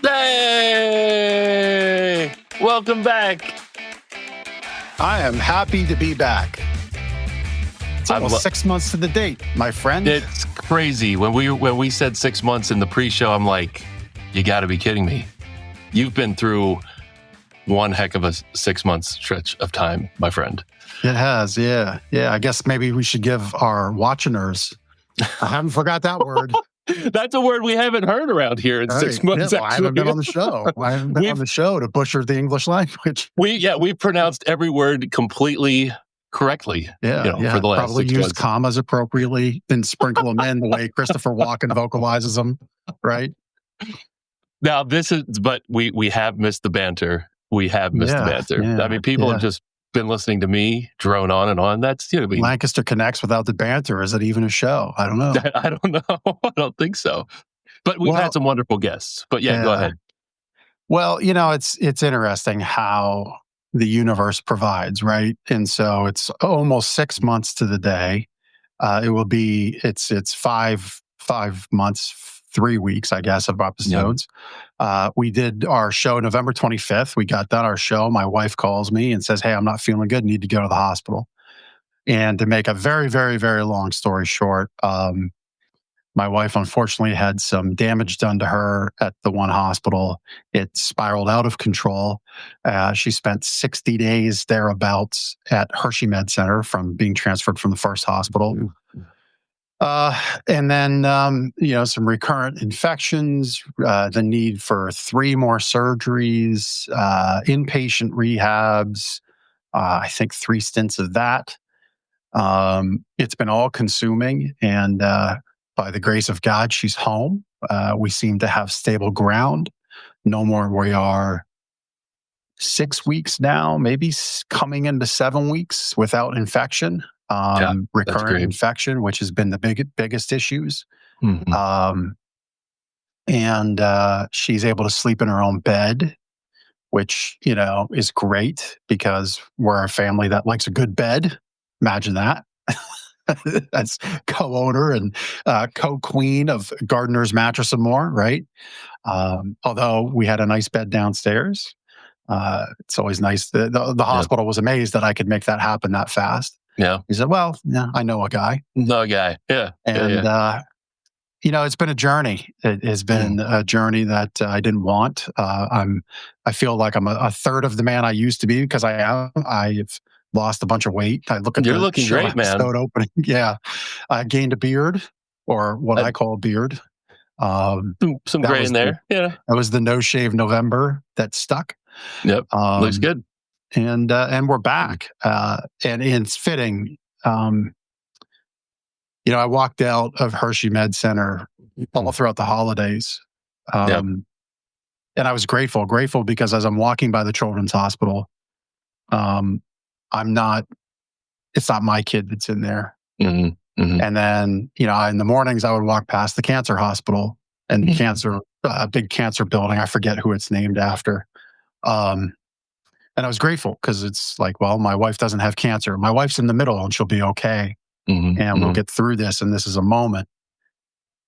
Hey! Welcome back. I am happy to be back. It's almost 6 months to the date, my friend. It's crazy. When we said 6 months in the pre-show, I'm like, you got to be kidding me. You've been through one heck of a 6 month stretch of time, my friend. It has, yeah. Yeah, I guess maybe we should give our watchers. I haven't forgot that word. That's a word we haven't heard around here in 6 months. Yeah, well, I haven't been on the show. I haven't been on the show to butcher the English language. We've pronounced every word completely correctly. Yeah, for the last probably 6 use months. commas appropriately, then sprinkle them in the way Christopher Walken vocalizes them, right? Now but we have missed the banter. We have missed the banter. Yeah, I mean, people have just been listening to me drone on and on. That's Lancaster Connects without the banter. Is it even a show? I don't know. I don't know. I don't think so. But we've had some wonderful guests. But go ahead. Well, it's interesting how the universe provides, right? And so it's almost 6 months to the day. It's 5 months, 3 weeks, I guess, of episodes. We did our show November 25th. We got done our show. My wife calls me and says, "Hey, I'm not feeling good. Need to go to the hospital." And to make a very, very, very long story short, my wife unfortunately had some damage done to her at the one hospital. It spiraled out of control. She spent 60 days thereabouts at Hershey Med Center from being transferred from the first hospital. And then, some recurrent infections, the need for 3 more surgeries, inpatient rehabs, I think 3 stints of that. It's been all consuming, and by the grace of God, she's home. We seem to have stable ground. No more. We are 6 weeks now, maybe coming into 7 weeks without infection. Recurrent infection, which has been the biggest issues. Mm-hmm. And she's able to sleep in her own bed, which, is great because we're a family that likes a good bed. Imagine that. As co-owner and co-queen of Gardner's Mattress and More, right? Although we had a nice bed downstairs. It's always nice. The hospital was amazed that I could make that happen that fast. Yeah. He said, "Well, I know a guy." No guy. Yeah. And, it's been a journey. It has been a journey that I didn't want. I feel like I'm a third of the man I used to be because I am. I've lost a bunch of weight. I look at You're looking great, man. Opening. Yeah. I gained a beard, or what I call a beard. Some gray in there. That was the no shave November that stuck. Yep. Looks good. And we're back. And it's fitting. I walked out of Hershey Med Center all throughout the holidays. And I was grateful because as I'm walking by the Children's Hospital, it's not my kid that's in there. Mm-hmm. Mm-hmm. And then, in the mornings I would walk past the cancer hospital and the big cancer building. I forget who it's named after. And I was grateful because it's like, well, my wife doesn't have cancer. My wife's in the middle and she'll be okay. Mm-hmm. And we'll get through this. And this is a moment.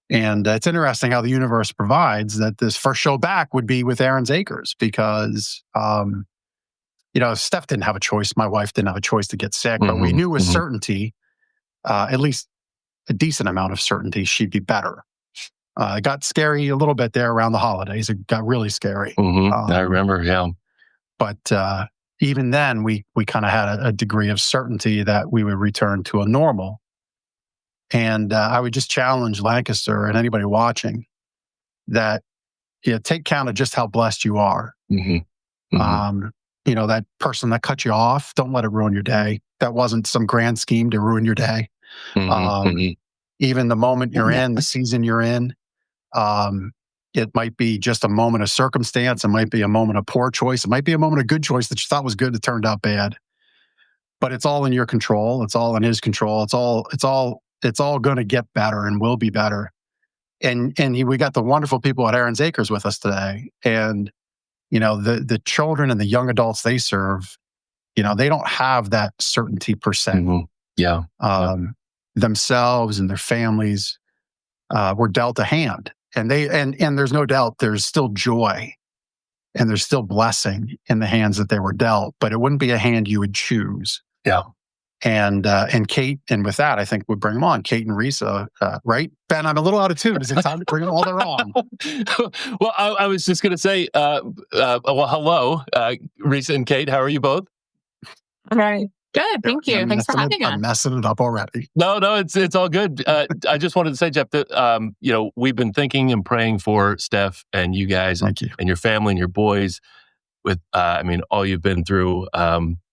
And it's interesting how the universe provides that this first show back would be with Aaron's Acres because, Steph didn't have a choice. My wife didn't have a choice to get sick, but we knew with certainty, at least a decent amount of certainty, she'd be better. It got scary a little bit there around the holidays. It got really scary. Mm-hmm. I remember, yeah. But even then, we kind of had a degree of certainty that we would return to a normal. And I would just challenge Lancaster and anybody watching that, take count of just how blessed you are. Mm-hmm. Mm-hmm. That person that cut you off, don't let it ruin your day. That wasn't some grand scheme to ruin your day. Mm-hmm. Even the moment you're in, the season you're in, it might be just a moment of circumstance. It might be a moment of poor choice. It might be a moment of good choice that you thought was good that turned out bad. But it's all in your control. It's all in his control. It's all going to get better and will be better. And we got the wonderful people at Aaron's Acres with us today. And the children and the young adults they serve, they don't have that certainty per se. Mm-hmm. Yeah. Themselves and their families were dealt a hand. And there's no doubt there's still joy and there's still blessing in the hands that they were dealt, but it wouldn't be a hand you would choose. Yeah. And Kate, and with that, I think we'd bring them on. Kate and Risa, right? Ben, I'm a little out of tune. Is it time to bring them all? They're on. Well, I was just going to say, well, hello, Risa and Kate. How are you both? All right. Good. Thank you. Thanks for having us. I'm messing it up already. No, it's all good. I just wanted to say, Jeff, that we've been thinking and praying for Steph and you guys and your family and your boys with, all you've been through.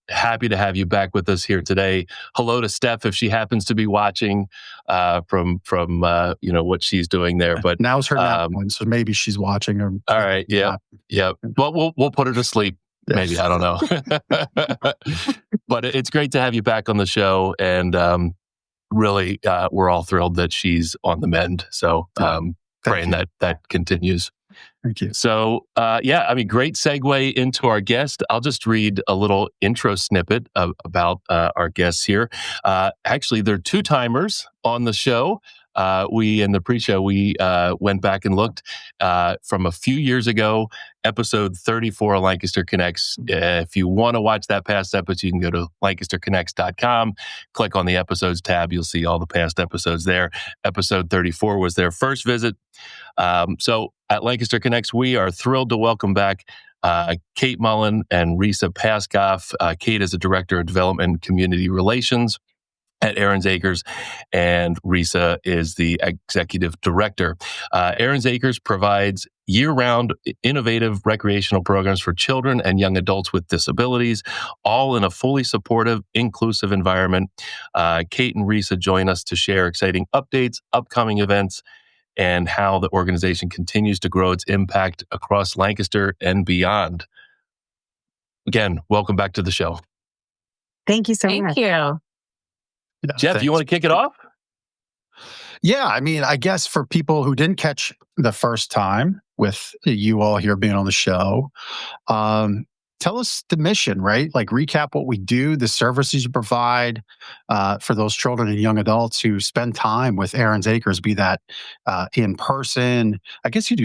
Happy to have you back with us here today. Hello to Steph if she happens to be watching from what she's doing there. But now's her nap one, so maybe she's watching. Or all right, yeah. Well, we'll put her to sleep. Maybe, I don't know. But it's great to have you back on the show, and really, we're all thrilled that she's on the mend. So praying that continues. Thank you. So, great segue into our guest. I'll just read a little intro snippet about our guests here. Actually, they're two-timers on the show. In the pre-show, we went back and looked from a few years ago, episode 34 of Lancaster Connects. If you want to watch that past episode, you can go to lancasterconnects.com, click on the episodes tab. You'll see all the past episodes there. Episode 34 was their first visit. So at Lancaster Connects, we are thrilled to welcome back Kate Mullen and Risa Paskoff. Kate is a Director of Development and Community Relations at Aaron's Acres, and Risa is the Executive Director. Aaron's Acres provides year-round innovative recreational programs for children and young adults with disabilities, all in a fully supportive, inclusive environment. Kate and Risa join us to share exciting updates, upcoming events, and how the organization continues to grow its impact across Lancaster and beyond. Again, welcome back to the show. Thank you so much. Thank you. Yeah, Jeff, thanks. you want to kick it off? Yeah, I guess for people who didn't catch the first time with you all here being on the show, tell us the mission, right? Like recap what we do, the services you provide for those children and young adults who spend time with Aaron's Acres, be that in person. I guess you do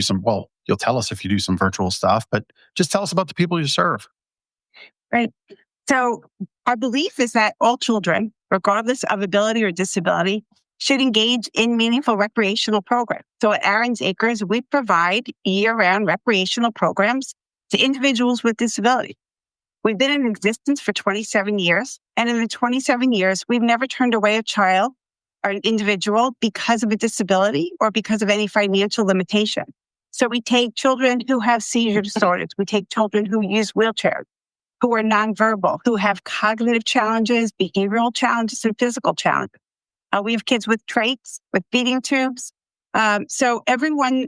you'll tell us if you do some virtual stuff, but just tell us about the people you serve. Right. So our belief is that all children, regardless of ability or disability, should engage in meaningful recreational programs. So at Aaron's Acres, we provide year-round recreational programs to individuals with disabilities. We've been in existence for 27 years, and in the 27 years, we've never turned away a child or an individual because of a disability or because of any financial limitation. So we take children who have seizure disorders, we take children who use wheelchairs, who are nonverbal, who have cognitive challenges, behavioral challenges, and physical challenges. We have kids with traits, with feeding tubes. So everyone,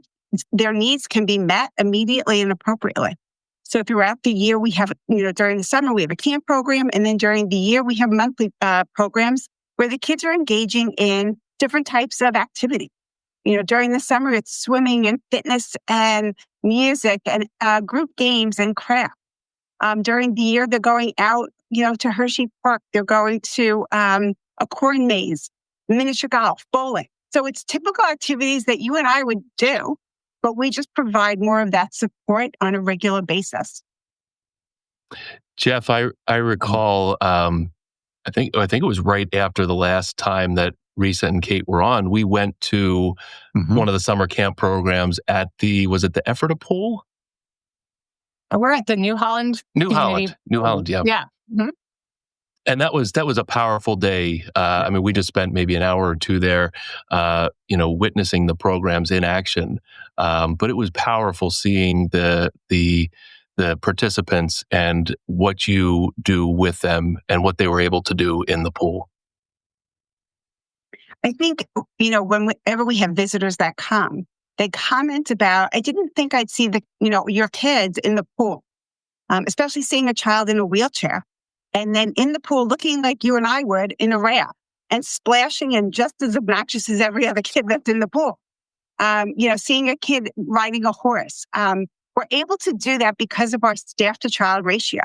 their needs can be met immediately and appropriately. So throughout the year, we have, during the summer, we have a camp program. And then during the year, we have monthly programs where the kids are engaging in different types of activity. During the summer, it's swimming and fitness and music and group games and craft. During the year, they're going out, to Hershey Park. They're going to a corn maze, miniature golf, bowling. So it's typical activities that you and I would do, but we just provide more of that support on a regular basis. Jeff, I recall, I think it was right after the last time that Risa and Kate were on, we went to one of the summer camp programs at was it the Ephrata Pool? We're at the New Holland. New Holland, yeah. Yeah. Mm-hmm. And that was a powerful day. We just spent maybe an hour or two there, witnessing the programs in action. But it was powerful seeing the participants and what you do with them and what they were able to do in the pool. I think, whenever we have visitors that come, they comment about, I didn't think I'd see your kids in the pool, especially seeing a child in a wheelchair. And then in the pool, looking like you and I would in a raft and splashing and just as obnoxious as every other kid that's in the pool. Seeing a kid riding a horse. We're able to do that because of our staff-to-child ratio.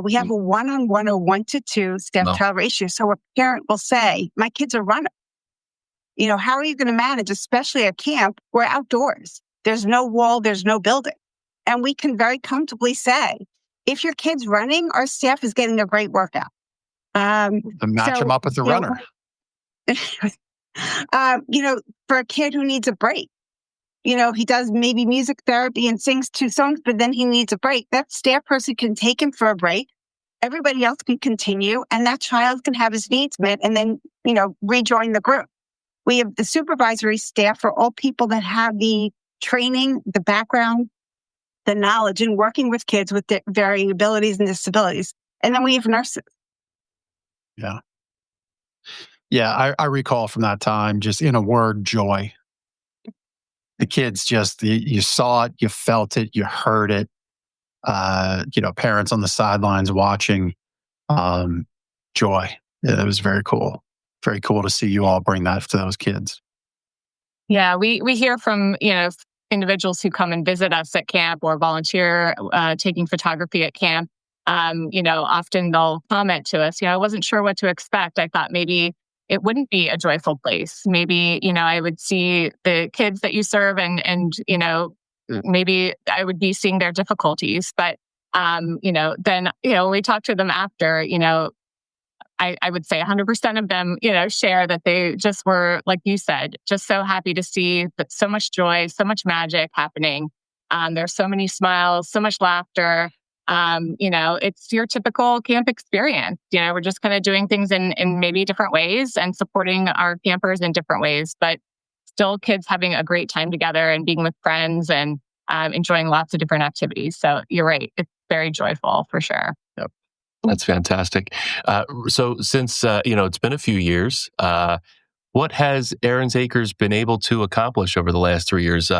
We have a 1-on-1 or 1-to-2 staff-to-child ratio. So a parent will say, my kid's a runner. How are you going to manage, especially at camp? We're outdoors. There's no wall, there's no building. And we can very comfortably say, if your kid's running, our staff is getting a great workout. To match them up with the runner. For a kid who needs a break, he does maybe music therapy and sings 2 songs, but then he needs a break. That staff person can take him for a break. Everybody else can continue, and that child can have his needs met and then, rejoin the group. We have the supervisory staff for all people that have the training, the background, the knowledge in working with kids with varying abilities and disabilities. And then we have nurses. Yeah. Yeah, I recall from that time, just in a word, joy. The kids just, you saw it, you felt it, you heard it. Parents on the sidelines watching, joy. Yeah, it was very cool. Very cool to see you all bring that to those kids. Yeah, we hear from, individuals who come and visit us at camp or volunteer taking photography at camp. Often they'll comment to us, I wasn't sure what to expect. I thought maybe it wouldn't be a joyful place. Maybe, I would see the kids that you serve and maybe I would be seeing their difficulties. But, then, when we talk to them after, I would say 100% of them, share that they just were, like you said, just so happy to see that so much joy, so much magic happening. There's so many smiles, so much laughter. It's your typical camp experience. We're just kind of doing things in maybe different ways and supporting our campers in different ways, but still kids having a great time together and being with friends and enjoying lots of different activities. So you're right. It's very joyful for sure. Yep. That's fantastic. So since, it's been a few years, what has Aaron's Acres been able to accomplish over the last 3 years?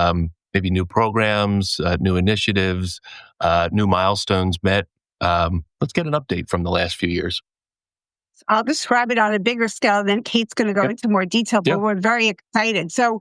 Maybe new programs, new initiatives, new milestones met. Let's get an update from the last few years. I'll describe it on a bigger scale, then Kate's going to go into more detail, but we're very excited. So,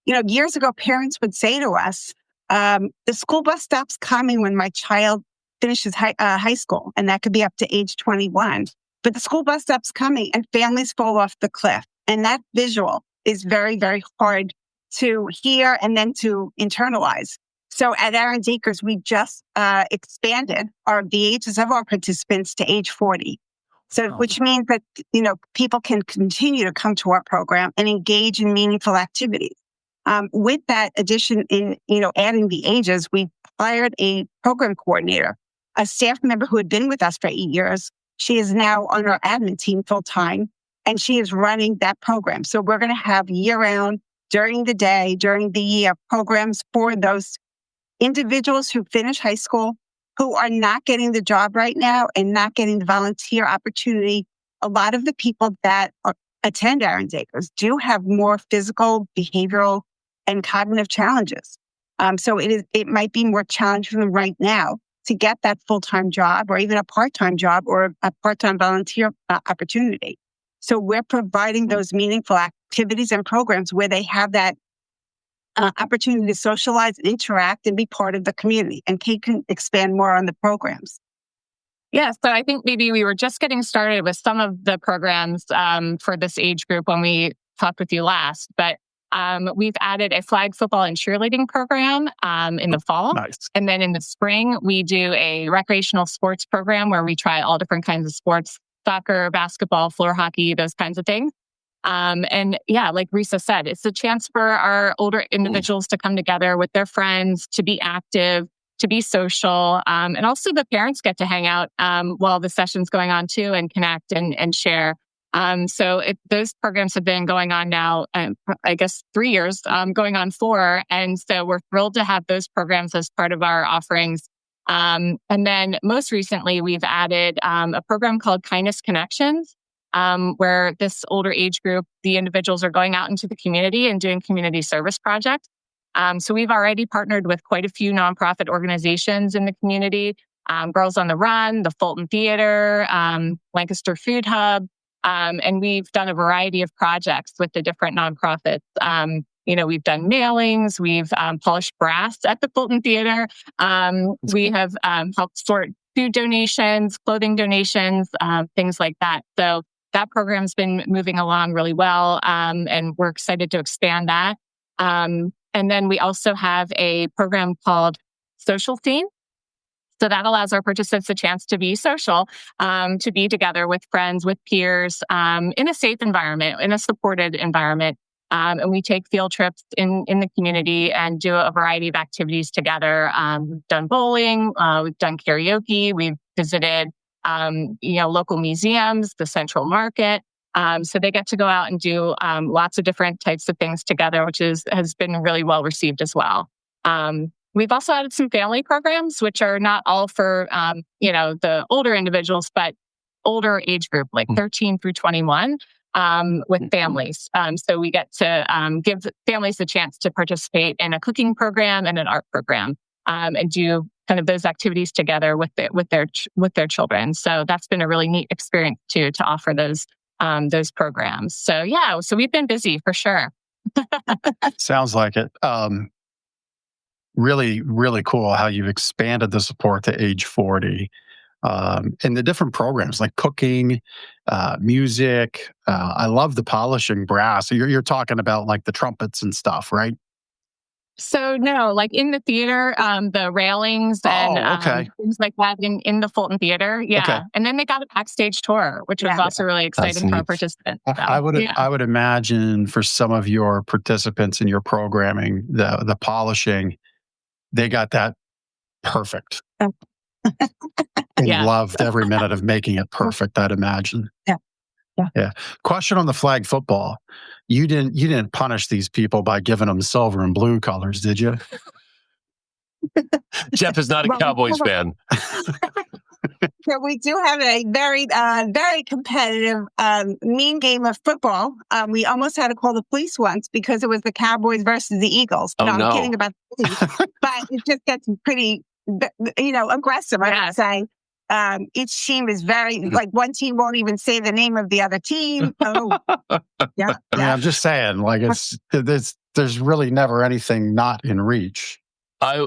years ago, parents would say to us, the school bus stops coming when my child finishes high school, and that could be up to age 21. But the school bus stops coming and families fall off the cliff. And that visual is very, very hard to hear and then to internalize. So at Aaron's Acres, we just expanded the ages of our participants to age 40. So, which means that, people can continue to come to our program and engage in meaningful activities. With that addition in, adding the ages, we hired a program coordinator, a staff member who had been with us for 8 years. She is now on our admin team full time, and she is running that program. So we're going to have year-round, during the day, during the year, programs for those individuals who finish high school, who are not getting the job right now and not getting the volunteer opportunity. A lot of the people that attend Aaron's Acres do have more physical, behavioral, and cognitive challenges. So it might be more challenging for them right now to get that full-time job or even a part-time job or a part-time volunteer opportunity. So we're providing those meaningful activities and programs where they have that opportunity to socialize, interact, and be part of the community. And Kate can expand more on the programs. Yeah, so I think maybe we were just getting started with some of the programs for this age group when we talked with you last. But we've added a flag football and cheerleading program in the fall. Nice. And then in the spring, we do a recreational sports program where we try all different kinds of sports, soccer, basketball, floor hockey, those kinds of things. And yeah, like Risa said, it's a chance for our older individuals to come together with their friends, to be active, to be social. And also the parents get to hang out while the session's going on too and connect and share. Those programs have been going on now, I guess 3 years, going on 4. And so we're thrilled to have those programs as part of our offerings. And then most recently, we've added a program called Kindness Connections, where this older age group, the individuals are going out into the community and doing community service projects. So we've already partnered with quite a few nonprofit organizations in the community, Girls on the Run, the Fulton Theater, Lancaster Food Hub, and we've done a variety of projects with the different nonprofits. We've done mailings, we've polished brass at the Fulton Theater. We have helped sort food donations, clothing donations, things like that. So that program's been moving along really well, and we're excited to expand that. And then we also have a program called Social Scene. So that allows our participants a chance to be social, to be together with friends, with peers, in a safe environment, in a supported environment. And we take field trips in the community and do a variety of activities together. We've done bowling, we've done karaoke, we've visited, local museums, the Central Market. So they get to go out and do lots of different types of things together, which has been really well received as well. We've also added some family programs, which are not all for, the older individuals, but older age group, like 13 through 21, with families. So we get to give families the chance to participate in a cooking program and an art program, and do kind of those activities together with their children. So that's been a really neat experience too, to offer those programs. So so we've been busy for sure. Sounds like it. Really, really cool how you've expanded the support to age 40. And the different programs like cooking, music. I love the polishing brass. So you're talking about like the trumpets and stuff, right? So no, like in the theater, the railings and things like that in the Fulton Theater. Yeah. Okay. And then they got a backstage tour, which was also really exciting for our participants. So, I would imagine for some of your participants in your programming, the polishing, they got that perfect. And loved every minute of making it perfect, I'd imagine. Yeah. Question on the flag football. You didn't punish these people by giving them silver and blue colors, did you? Jeff is not a Cowboys fan. So we do have a very, very competitive, mean game of football. We almost had to call the police once because it was the Cowboys versus the Eagles. Oh, no. I'm kidding about the police, but it just gets pretty, aggressive. I would say. Each team is very, like one team won't even say the name of the other team. Oh, yeah. I mean, I'm just saying, like there's really never anything not in reach. I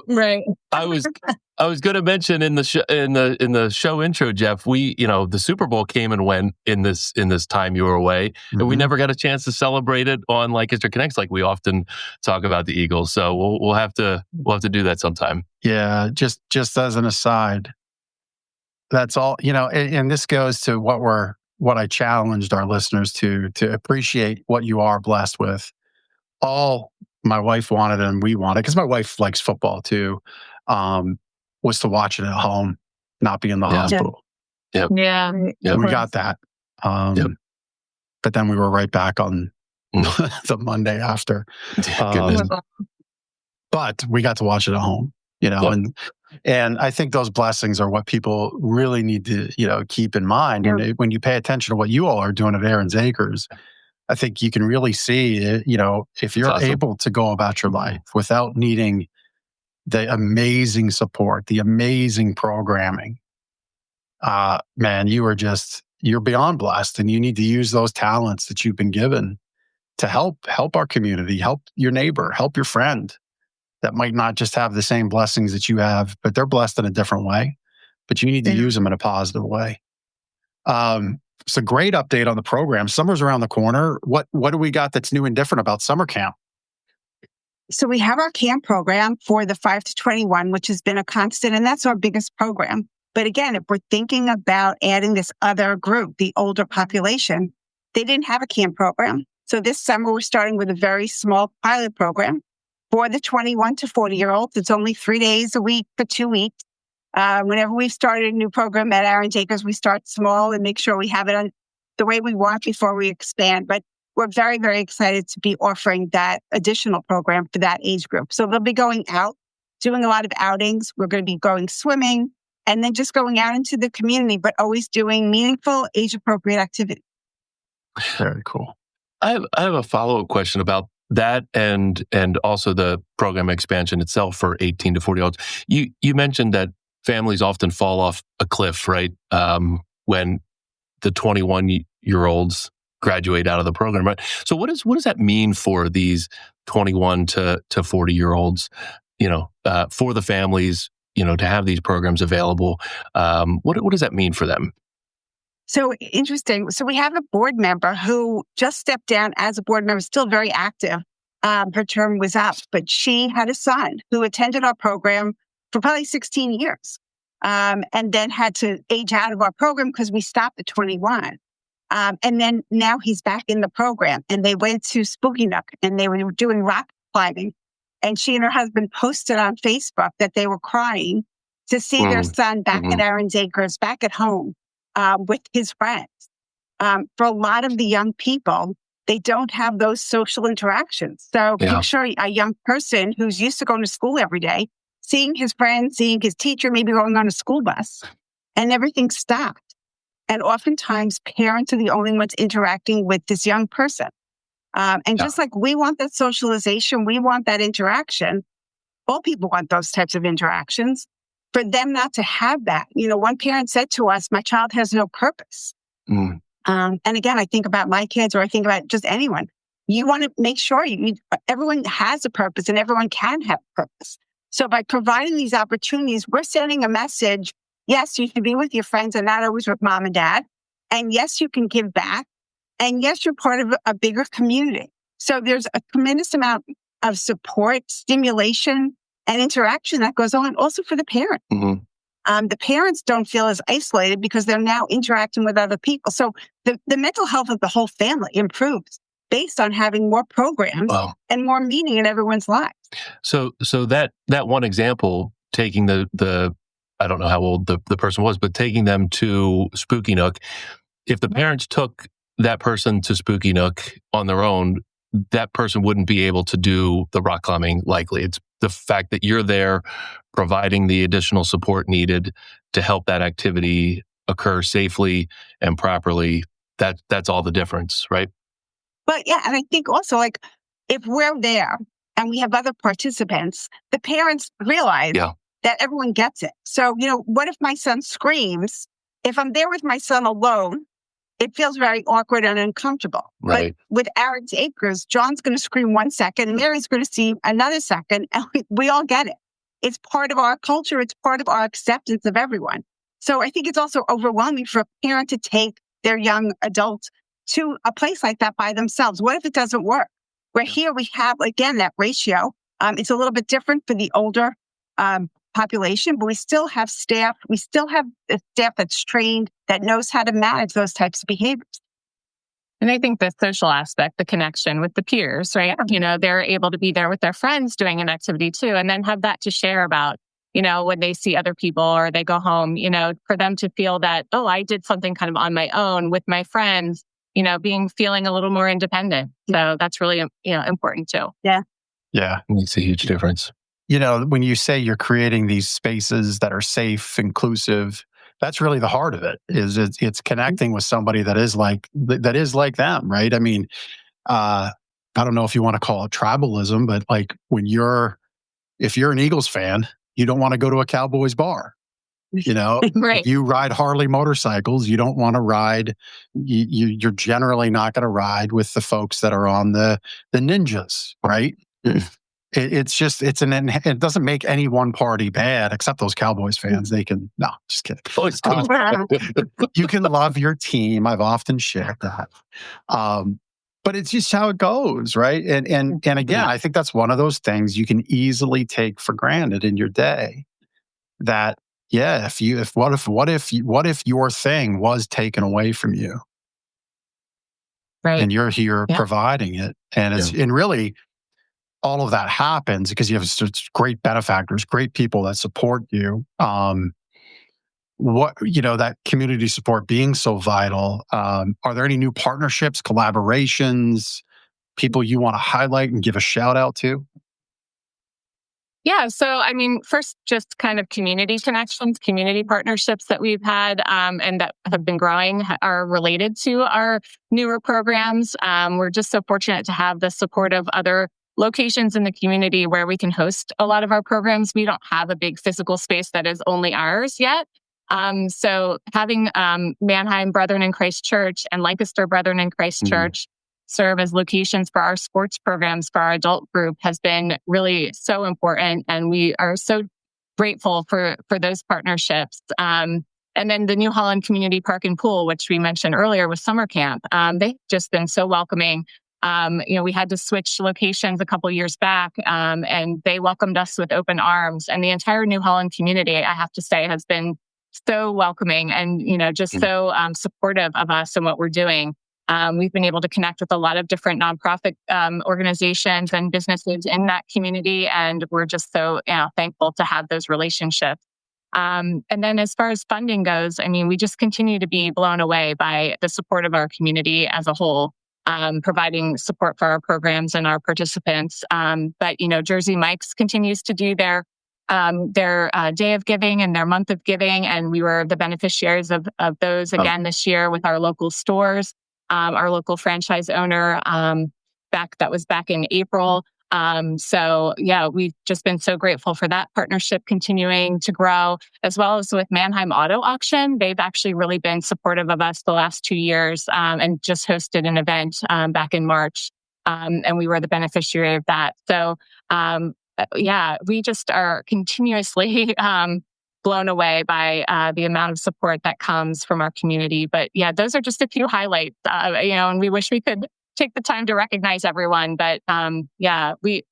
was going to mention in the show intro, Jeff, the Super Bowl came and went in this time you were away, and we never got a chance to celebrate it on Lancaster Connects like we often talk about the Eagles. So we'll have to do that sometime. Yeah, just as an aside, that's all. And this goes to what I challenged our listeners to appreciate what you are blessed with. All my wife wanted and we wanted, because my wife likes football too, was to watch it at home, not be in the hospital. Yep. Yeah. And we got that. But then we were right back on the Monday after. But we got to watch it at home, and I think those blessings are what people really need to, keep in mind. And when you pay attention to what you all are doing at Aaron's Acres, I think you can really see, if you're able to go about your life without needing the amazing support, the amazing programming, man, you're beyond blessed, and you need to use those talents that you've been given to help our community, help your neighbor, help your friend that might not just have the same blessings that you have, but they're blessed in a different way. But you need to use them in a positive way. It's a great update on the program. Summer's around the corner. What do we got that's new and different about summer camp? So we have our camp program for the 5 to 21, which has been a constant, and that's our biggest program. But again, if we're thinking about adding this other group, the older population, they didn't have a camp program. So this summer, we're starting with a very small pilot program for the 21 to 40-year-olds. It's only 3 days a week for 2 weeks. Whenever we've started a new program at Aaron's Acres, we start small and make sure we have it on the way we want before we expand. But we're very, very excited to be offering that additional program for that age group. So they'll be going out, doing a lot of outings. We're going to be going swimming and then just going out into the community, but always doing meaningful, age-appropriate activity. Very cool. I have a follow-up question about that and also the program expansion itself for 18 to 40-year-olds. You mentioned that families often fall off a cliff, right? When the 21-year-olds graduate out of the program, right? So what does that mean for these 21 to 40-year-olds, for the families, to have these programs available? What does that mean for them? So interesting. So we have a board member who just stepped down as a board member, still very active. Her term was up, but she had a son who attended our program for probably 16 years, and then had to age out of our program because we stopped at 21. And then now he's back in the program, and they went to Spooky Nook and they were doing rock climbing. And she and her husband posted on Facebook that they were crying to see their son back at Aaron's Acres, back at home with his friends. For a lot of the young people, they don't have those social interactions. So picture a young person who's used to going to school every day, seeing his friends, seeing his teacher, maybe going on a school bus, and everything stopped. And oftentimes, parents are the only ones interacting with this young person. And just like we want that socialization, we want that interaction. All people want those types of interactions. For them not to have that, one parent said to us, "My child has no purpose." And again, I think about my kids, or I think about just anyone. You want to make sure everyone has a purpose and everyone can have a purpose. So by providing these opportunities, we're sending a message. Yes, you can be with your friends and not always with mom and dad. And yes, you can give back. And yes, you're part of a bigger community. So there's a tremendous amount of support, stimulation, and interaction that goes on also for the parent. The parents don't feel as isolated because they're now interacting with other people. So the mental health of the whole family improves based on having more programs and more meaning in everyone's lives. So that one example, taking the I don't know how old the person was, but taking them to Spooky Nook, if the parents took that person to Spooky Nook on their own, that person wouldn't be able to do the rock climbing likely. It's the fact that you're there providing the additional support needed to help that activity occur safely and properly. That's all the difference, right? But yeah, and I think also if we're there and we have other participants, the parents realize that everyone gets it. So, what if my son screams? If I'm there with my son alone, it feels very awkward and uncomfortable. Right. But with Aaron's Acres, John's going to scream 1 second, and Mary's going to see another second, and we all get it. It's part of our culture. It's part of our acceptance of everyone. So I think it's also overwhelming for a parent to take their young adult to a place like that by themselves. What if it doesn't work? Where here we have, again, that ratio. It's a little bit different for the older population, but we still have staff. We still have a staff that's trained, that knows how to manage those types of behaviors. And I think the social aspect, the connection with the peers, right? They're able to be there with their friends doing an activity too, and then have that to share about, when they see other people or they go home, for them to feel that, oh, I did something kind of on my own with my friends, feeling a little more independent. So that's really, important too. Yeah. Yeah. It makes a huge difference. When you say you're creating these spaces that are safe, inclusive, that's really the heart of it. It's connecting with somebody that is like them, right? I mean, I don't know if you want to call it tribalism, but if you're an Eagles fan, you don't want to go to a Cowboys bar. Right. If you ride Harley motorcycles, you don't want to ride. You're generally not going to ride with the folks that are on the ninjas, right? It doesn't make any one party bad, except those Cowboys fans. Just kidding. You can love your team. I've often shared that. But it's just how it goes, right? And again, I think that's one of those things you can easily take for granted in your day. That what if your thing was taken away from you, right? And you're here providing it, and really. All of that happens because you have such great benefactors, great people that support you. That community support being so vital. Are there any new partnerships, collaborations, people you want to highlight and give a shout out to? Yeah. So, first, just kind of community connections, community partnerships that we've had and that have been growing are related to our newer programs. We're just so fortunate to have the support of other locations in the community where we can host a lot of our programs. We don't have a big physical space that is only ours yet. So having Mannheim Brethren in Christ Church and Lancaster Brethren in Christ Church serve as locations for our sports programs for our adult group has been really so important. And we are so grateful for those partnerships. And And then the New Holland Community Park and Pool, which we mentioned earlier with summer camp, they've just been so welcoming. We had to switch locations a couple years back, and they welcomed us with open arms. And the entire New Holland community, I have to say, has been so welcoming and, just so supportive of us and what we're doing. We've been able to connect with a lot of different nonprofit organizations and businesses in that community, and we're just so thankful to have those relationships. And then as far as funding goes, we just continue to be blown away by the support of our community as a whole, providing support for our programs and our participants. But Jersey Mike's continues to do their day of giving and their month of giving, and we were the beneficiaries of those again this year with our local stores, our local franchise owner. That was back in April. We've just been so grateful for that partnership continuing to grow, as well as with Mannheim Auto Auction. They've actually really been supportive of us the last 2 years, and just hosted an event back in March, and we were the beneficiary of that. So, we just are continuously blown away by the amount of support that comes from our community. But those are just a few highlights, and we wish we could take the time to recognize everyone. But we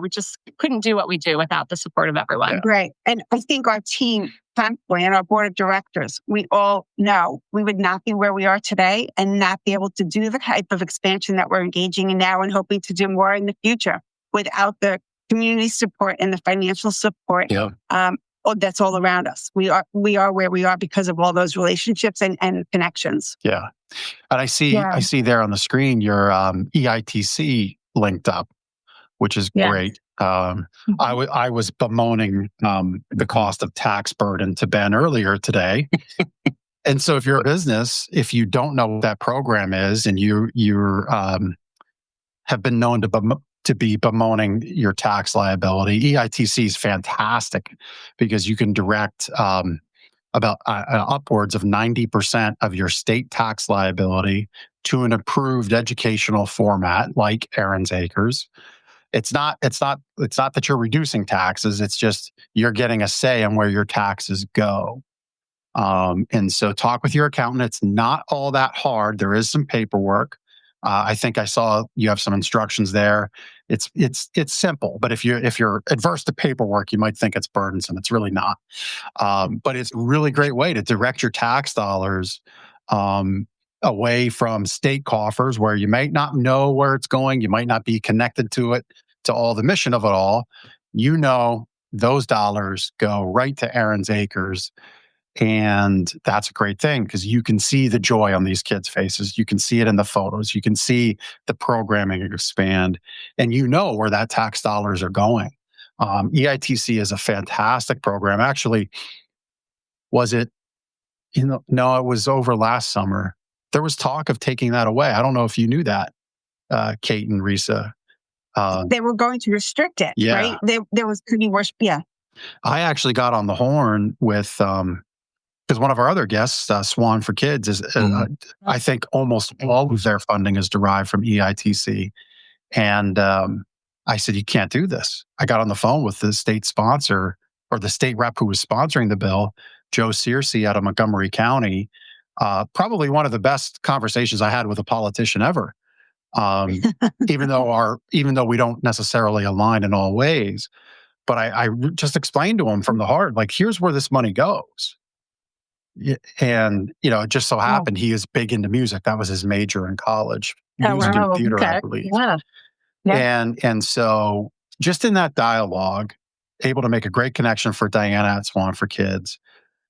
just couldn't do what we do without the support of everyone. Right. And I think our team, thankfully, and our board of directors, we all know we would not be where we are today and not be able to do the type of expansion that we're engaging in now and hoping to do more in the future without the community support and the financial support. That's all around us. We are where we are because of all those relationships and connections. Yeah. And I see there on the screen your EITC linked up, which is great. I was bemoaning the cost of tax burden to Ben earlier today. And so if you're a business, if you don't know what that program is and you have been known to be bemoaning your tax liability, EITC is fantastic because you can direct about upwards of 90% of your state tax liability to an approved educational format like Aaron's Acres. It's not that you're reducing taxes. It's just you're getting a say on where your taxes go. And so talk with your accountant. It's not all that hard. There is some paperwork. I think I saw you have some instructions there. It's simple, but if you're adverse to paperwork, you might think it's burdensome. It's really not. But it's a really great way to direct your tax dollars away from state coffers where you might not know where it's going. You might not be connected to it, to all the mission of it all. Those dollars go right to Aaron's Acres. And that's a great thing because you can see the joy on these kids' faces. You can see it in the photos. You can see the programming expand, and where that tax dollars are going. EITC is a fantastic program. Actually, was it? No, it was over last summer. There was talk of taking that away. I don't know if you knew that, Kate and Risa. They were going to restrict it, right? There was pretty worse. Yeah. I actually got on the horn with. Because one of our other guests, Swan for Kids, is I think almost all of their funding is derived from EITC. And I said, you can't do this. I got on the phone with the state sponsor or the state rep who was sponsoring the bill, Joe Searcy out of Montgomery County. Probably one of the best conversations I had with a politician ever. Even though we don't necessarily align in all ways. But I just explained to him from the heart, like, here's where this money goes. And, it just so happened he is big into music. That was his major in college. Music and theater, I believe. Yeah. And so just in that dialogue, able to make a great connection for Diana at Swan for Kids.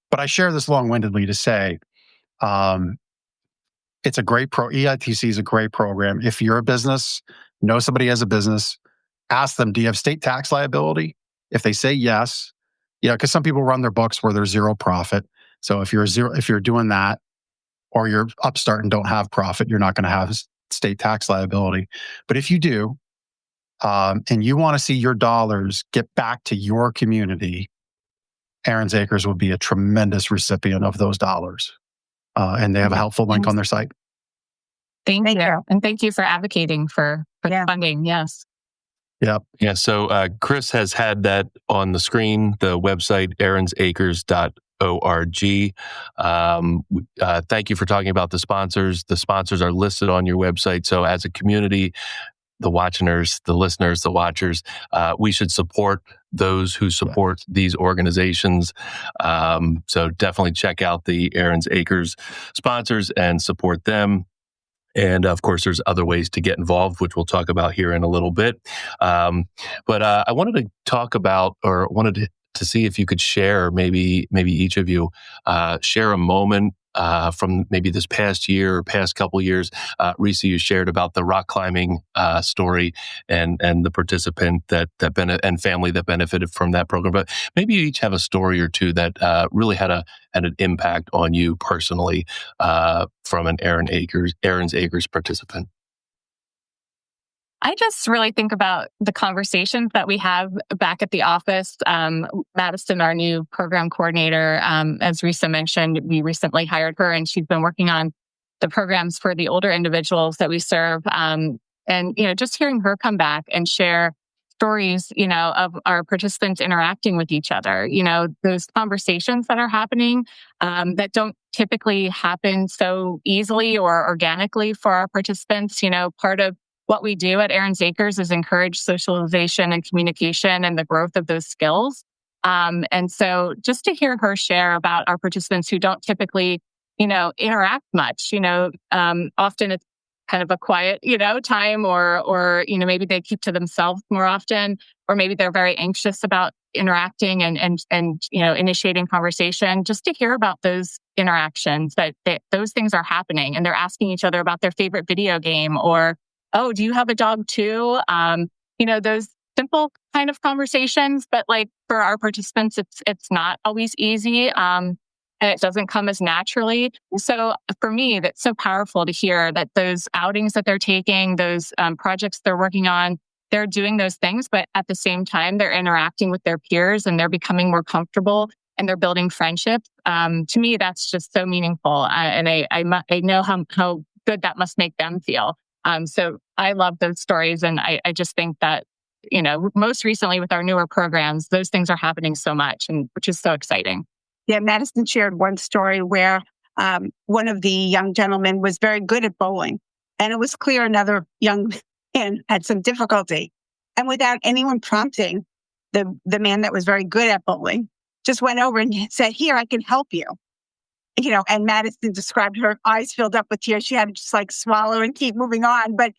But I share this long-windedly to say, it's a great EITC is a great program. If you're a business, know somebody has a business, ask them, do you have state tax liability? If they say yes, because some people run their books where there's zero profit. So if you're doing that, or you're upstart and don't have profit, you're not going to have state tax liability. But if you do, and you want to see your dollars get back to your community, Aaron's Acres would be a tremendous recipient of those dollars. And they have a helpful link on their site. Thank you. And thank you for advocating for the funding. Yes. Yep. Yeah. So Chris has had that on the screen, the website, aaronsacres.org. Thank you for talking about the sponsors. The sponsors are listed on your website. So as a community, the watchers, the listeners, the watchers, we should support those who support these organizations. So definitely check out the Aaron's Acres sponsors and support them. And of course, there's other ways to get involved, which we'll talk about here in a little bit. But I wanted to talk about, or wanted to see if you could share, maybe each of you share a moment from maybe this past year or past couple years. Risa, you shared about the rock climbing story and the participant and family that benefited from that program. But maybe you each have a story or two that really had an impact on you personally from an Aaron's Acres participant. I just really think about the conversations that we have back at the office. Madison, our new program coordinator, as Risa mentioned, we recently hired her, and she's been working on the programs for the older individuals that we serve. And just hearing her come back and share stories, of our participants interacting with each other. Those conversations that are happening that don't typically happen so easily or organically for our participants. Part of what we do at Aaron's Acres is encourage socialization and communication and the growth of those skills. And so just to hear her share about our participants who don't typically, interact much, often it's kind of a quiet, time or maybe they keep to themselves more often, or maybe they're very anxious about interacting and initiating conversation. Just to hear about those interactions, that those things are happening and they're asking each other about their favorite video game, or, oh, do you have a dog too? Those simple kind of conversations, but like for our participants, it's not always easy. And it doesn't come as naturally. So for me, that's so powerful to hear that those outings that they're taking, those projects they're working on, they're doing those things, but at the same time, they're interacting with their peers and they're becoming more comfortable and they're building friendships. To me, that's just so meaningful. And I know how good that must make them feel. So I love those stories. And I just think that, most recently with our newer programs, those things are happening so much, and which is so exciting. Yeah, Madison shared one story where one of the young gentlemen was very good at bowling. And it was clear another young man had some difficulty. And without anyone prompting, the man that was very good at bowling just went over and said, "Here, I can help you." And Madison described her eyes filled up with tears. She had to just like swallow and keep moving on. But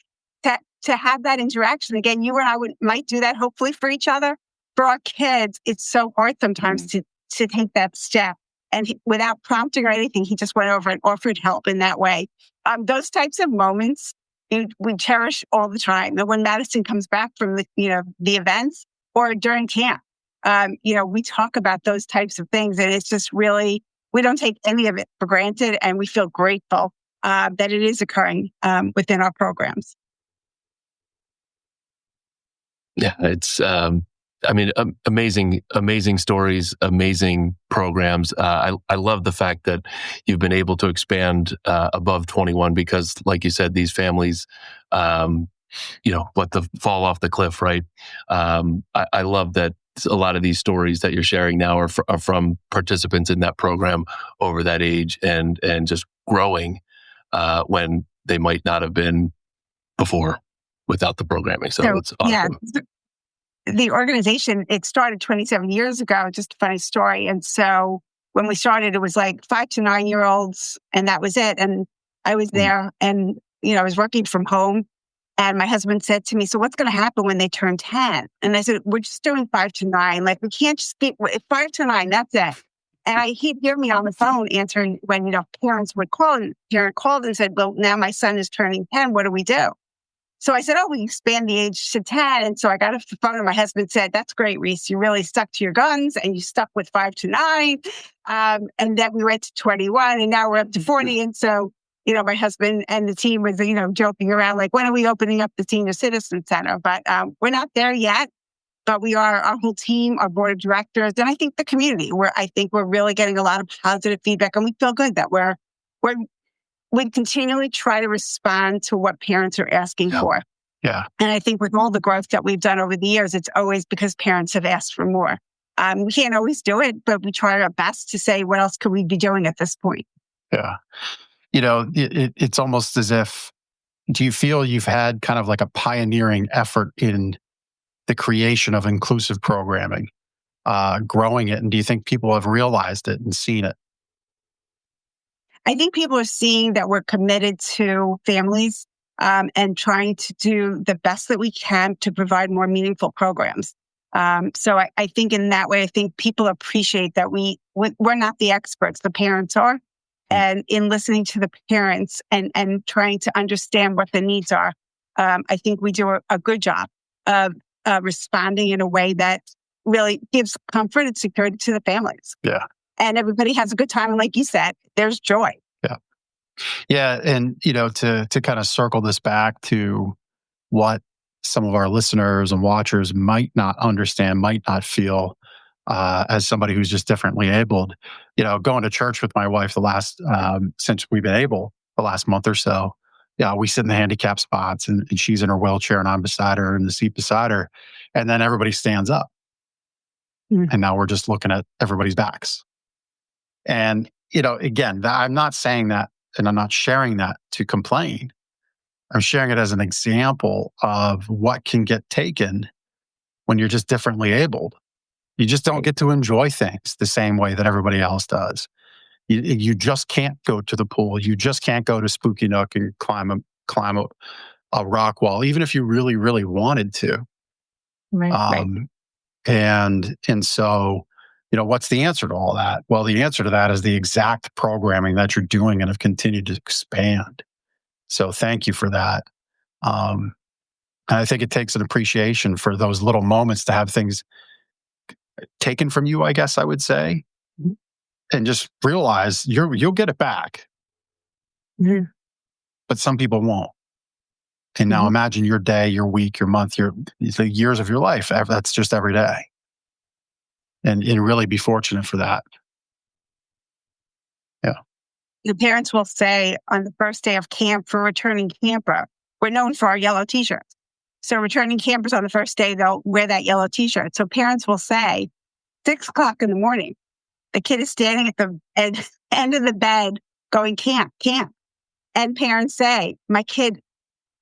to have that interaction, again, you and I might do that hopefully for each other. For our kids, it's so hard sometimes to take that step. And without prompting or anything, he just went over and offered help in that way. Those types of moments we cherish all the time. And when Madison comes back from the events or during camp, we talk about those types of things. And it's just really, we don't take any of it for granted. And we feel grateful that it is occurring within our programs. Yeah, it's amazing stories, amazing programs. I love the fact that you've been able to expand above 21 because, like you said, these families, fall off the cliff, right? I love that a lot of these stories that you're sharing now are from participants in that program over that age and just growing when they might not have been before without the programming. So it's awesome. Yeah. The organization, it started 27 years ago, just a funny story. And so when we started, it was like 5 to 9 year olds, and that was it. And I was there and, I was working from home. And my husband said to me, "So what's going to happen when they turn 10? And I said, "We're just doing 5 to 9. Like, we can't just keep 5 to 9. That's it." And he'd hear me on the phone answering when, parents would call, and parent called and said, "Well, now my son is turning 10. What do we do?" So I said, "Oh, we expand the age to 10. And so I got off the phone and my husband said, "That's great, Reese. You really stuck to your guns and you stuck with 5 to 9. And then we went to 21 and now we're up to 40. And so, my husband and the team was, joking around like, when are we opening up the Senior Citizen Center? But we're not there yet. But we are, our whole team, our board of directors, and I think the community, where I think we're really getting a lot of positive feedback. And we feel good that we continually try to respond to what parents are asking for. Yeah. And I think with all the growth that we've done over the years, it's always because parents have asked for more. We can't always do it, but we try our best to say, what else could we be doing at this point? Yeah. It's almost as if, do you feel you've had kind of like a pioneering effort in the creation of inclusive programming, growing it? And do you think people have realized it and seen it? I think people are seeing that we're committed to families and trying to do the best that we can to provide more meaningful programs. So I think in that way, I think people appreciate that we're not the experts, the parents are. And in listening to the parents and trying to understand what the needs are, I think we do a good job of responding in a way that really gives comfort and security to the families. Yeah. And everybody has a good time. And like you said, there's joy. Yeah. Yeah. And, to kind of circle this back to what some of our listeners and watchers might not understand, might not feel, as somebody who's just differently abled, going to church with my wife since we've been able, the last month or so, we sit in the handicap spots and she's in her wheelchair and I'm beside her in the seat beside her. And then everybody stands up. And now we're just looking at everybody's backs. And, again, I'm not saying that and I'm not sharing that to complain. I'm sharing it as an example of what can get taken when you're just differently abled. You just don't get to enjoy things the same way that everybody else does. You just can't go to the pool. You just can't go to Spooky Nook and climb a rock wall, even if you really, really wanted to. Right. And so, what's the answer to all that? Well, the answer to that is the exact programming that you're doing and have continued to expand. So thank you for that. And I think it takes an appreciation for those little moments to have things taken from you, I guess I would say, and just realize you'll get it back. But some people won't. And now imagine your day, your week, your month, the years of your life. That's just every day. And really be fortunate for that. Yeah. The parents will say on the first day of camp for returning camper, we're known for our yellow t-shirts. So returning campers on the first day, they'll wear that yellow t-shirt. So parents will say, 6:00 in the morning, the kid is standing at the end of the bed going, camp. And parents say, my kid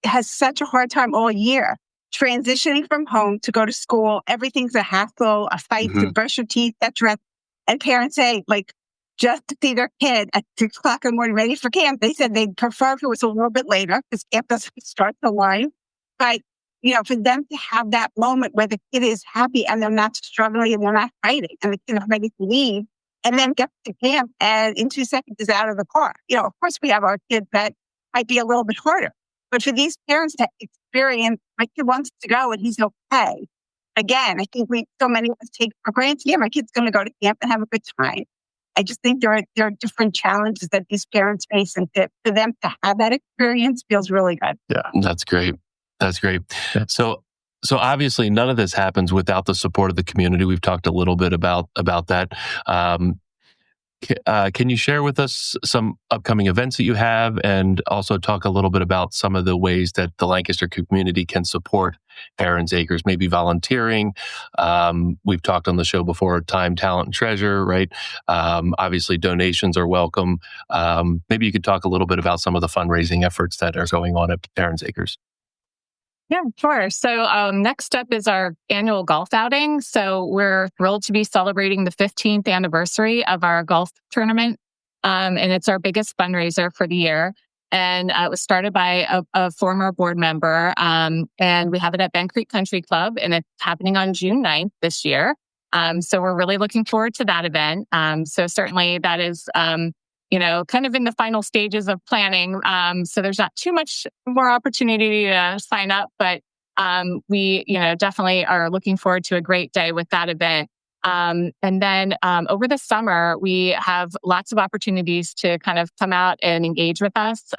has such a hard time all year transitioning from home to go to school. Everything's a hassle, a fight to brush your teeth, etc. And parents say, just to see their kid at 6:00 in the morning ready for camp, they said they'd prefer if it was a little bit later because camp doesn't start till 9. But, for them to have that moment where the kid is happy and they're not struggling and they're not fighting and the kid is ready to leave and then get to camp and in 2 seconds is out of the car. Of course we have our kids that might be a little bit harder. But for these parents to experience, my kid wants to go and he's okay. Again, I think so many of us take for granted, yeah, my kid's going to go to camp and have a good time. I just think there are different challenges that these parents face, and for them to have that experience feels really good. Yeah, That's great. Yeah. So obviously none of this happens without the support of the community. We've talked a little bit about that. Can you share with us some upcoming events that you have, and also talk a little bit about some of the ways that the Lancaster community can support Aaron's Acres, maybe volunteering? We've talked on the show before, time, talent, and treasure, right? Obviously, donations are welcome. Maybe you could talk a little bit about some of the fundraising efforts that are going on at Aaron's Acres. Yeah, sure. So next up is our annual golf outing. So we're thrilled to be celebrating the 15th anniversary of our golf tournament. And it's our biggest fundraiser for the year. And it was started by a former board member. And we have it at Bend Creek Country Club, and it's happening on June 9th this year. So we're really looking forward to that event. So certainly that is kind of in the final stages of planning. So there's not too much more opportunity to sign up, but we, definitely are looking forward to a great day with that event. And then over the summer, we have lots of opportunities to kind of come out and engage with us.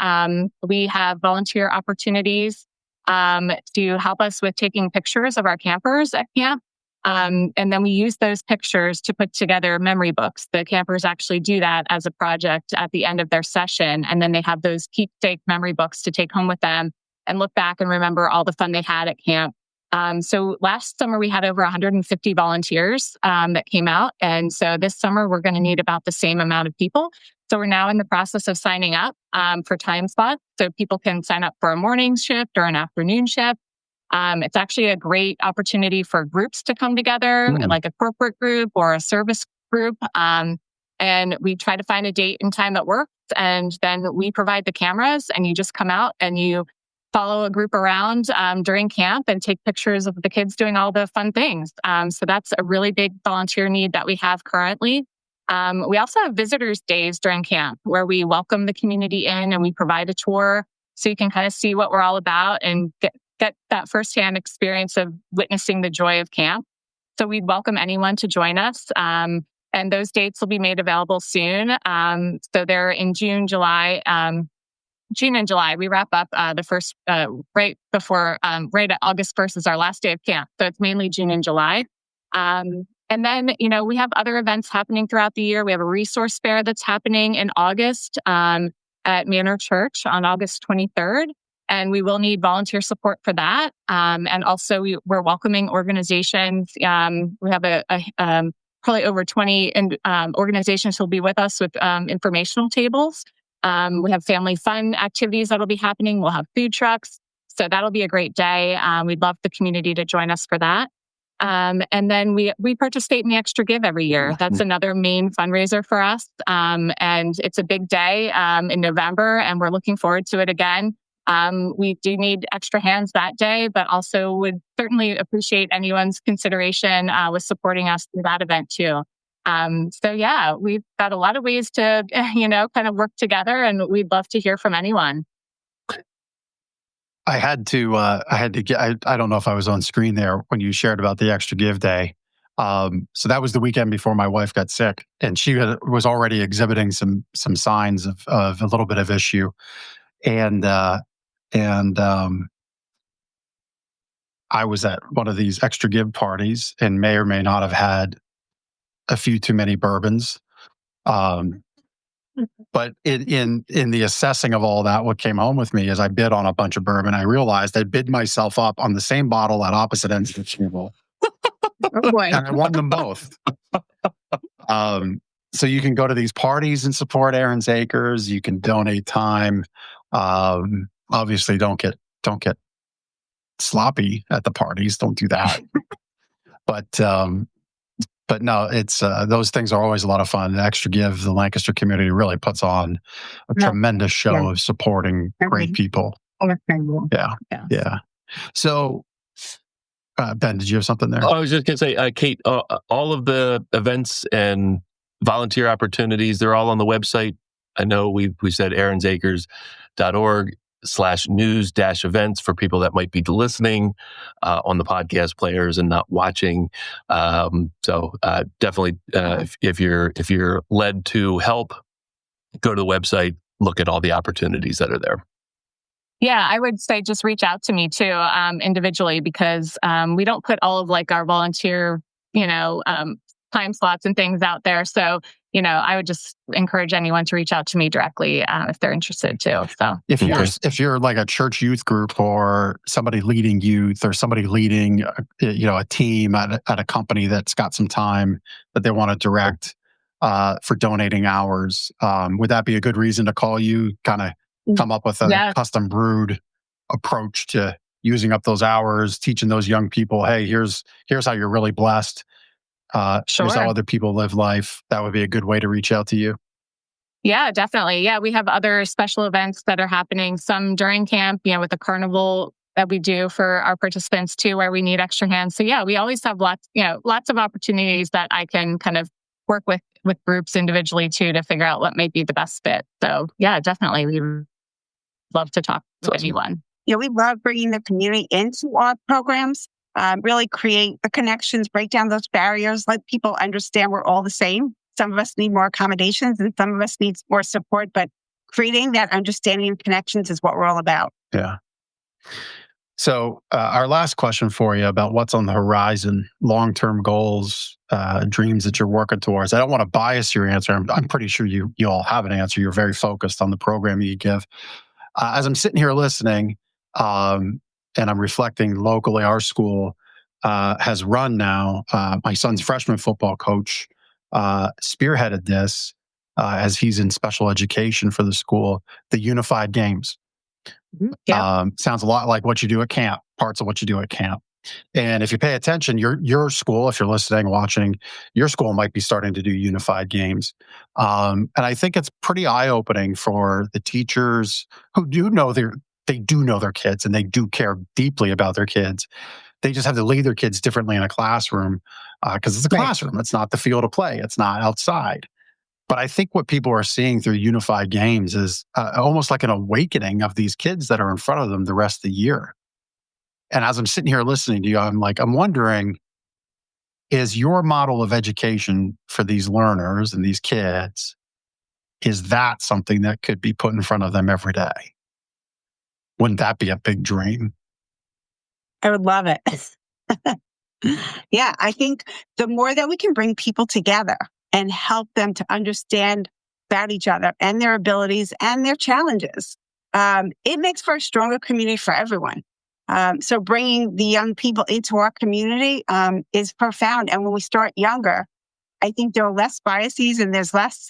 We have volunteer opportunities to help us with taking pictures of our campers at camp. And then we use those pictures to put together memory books. The campers actually do that as a project at the end of their session. And then they have those keepsake memory books to take home with them. and look back and remember all the fun they had at camp. So last summer we had over 150 volunteers that came out. And so this summer we're going to need about the same amount of people. So we're now in the process of signing up for time slots. So people can sign up for a morning shift or an afternoon shift. It's actually a great opportunity for groups to come together, like a corporate group or a service group. And we try to find a date and time that works. And then we provide the cameras, and you just come out and you follow a group around during camp and take pictures of the kids doing all the fun things. So that's a really big volunteer need that we have currently. We also have visitors days during camp where we welcome the community in and we provide a tour so you can kind of see what we're all about and get that firsthand experience of witnessing the joy of camp. So we'd welcome anyone to join us. And those dates will be made available soon. So they're in June, July. June and July, we wrap up the first right at August 1st is our last day of camp. So it's mainly June and July. And then, we have other events happening throughout the year. We have a resource fair that's happening in August at Manor Church on August 23rd. And we will need volunteer support for that. And also we're welcoming organizations. We have probably over 20 organizations who will be with us with informational tables. We have family fun activities that'll be happening. We'll have food trucks. So that'll be a great day. We'd love the community to join us for that. And then we participate in the Extra Give every year. That's another main fundraiser for us. And it's a big day in November, and we're looking forward to it again. We do need extra hands that day, but also would certainly appreciate anyone's consideration with supporting us through that event too. So yeah, we've got a lot of ways to, kind of work together, and we'd love to hear from anyone. I had to get, I don't know if I was on screen there when you shared about the Extra Give Day. So that was the weekend before my wife got sick, and she was already exhibiting some signs of a little bit of issue. And I was at one of these Extra Give parties and may or may not have had a few too many bourbons. But in the assessing of all that, what came home with me is I bid on a bunch of bourbon. I realized I bid myself up on the same bottle at opposite ends of the table. Oh boy. And I won them both. So you can go to these parties and support Aaron's Acres. You can donate time. Obviously, don't get sloppy at the parties. Don't do that. But no, it's those things are always a lot of fun. The Extra Give, the Lancaster community really puts on a tremendous show of supporting great people. Yeah. So, Ben, did you have something there? I was just going to say, Kate, all of the events and volunteer opportunities, they're all on the website. I know we said aaronsacres.org/news-events for people that might be listening on the podcast players and not watching. So definitely, if you're led to help, go to the website, look at all the opportunities that are there. Yeah, I would say just reach out to me too, individually, because we don't put all of our volunteer, time slots and things out there. So, I would just encourage anyone to reach out to me directly if they're interested too. So if you're like a church youth group or somebody leading youth or somebody leading, a team at a company that's got some time that they want to direct for donating hours, would that be a good reason to call you? Kind of come up with a custom brewed approach to using up those hours, teaching those young people, hey, here's how you're really blessed. Here's how other people live life. That would be a good way to reach out to you. Yeah, definitely. Yeah, we have other special events that are happening, some during camp, with the carnival that we do for our participants too, where we need extra hands. So yeah, we always have lots of opportunities that I can kind of work with groups individually too to figure out what might be the best fit. So yeah, definitely. We love to talk to anyone. Yeah, we love bringing the community into our programs. Really create the connections, break down those barriers, let people understand we're all the same. Some of us need more accommodations and some of us need more support, but creating that understanding and connections is what we're all about. Yeah. So our last question for you about what's on the horizon, long-term goals, dreams that you're working towards. I don't want to bias your answer. I'm pretty sure you all have an answer. You're very focused on the program you give. As I'm sitting here listening, and I'm reflecting locally, our school has run now. My son's freshman football coach spearheaded this as he's in special education for the school, the unified games. Yeah. Sounds a lot like what you do at camp, parts of what you do at camp. And if you pay attention, your school, if you're listening, watching, your school might be starting to do unified games. And I think it's pretty eye-opening for the teachers who do know they do know their kids and they do care deeply about their kids. They just have to lead their kids differently in a classroom because it's a classroom. It's not the field of play. It's not outside. But I think what people are seeing through unified games is almost like an awakening of these kids that are in front of them the rest of the year. And as I'm sitting here listening to you, I'm wondering, is your model of education for these learners and these kids, is that something that could be put in front of them every day? Wouldn't that be a big dream? I would love it. Yeah, I think the more that we can bring people together and help them to understand about each other and their abilities and their challenges, it makes for a stronger community for everyone. So bringing the young people into our community is profound. And when we start younger, I think there are less biases and there's less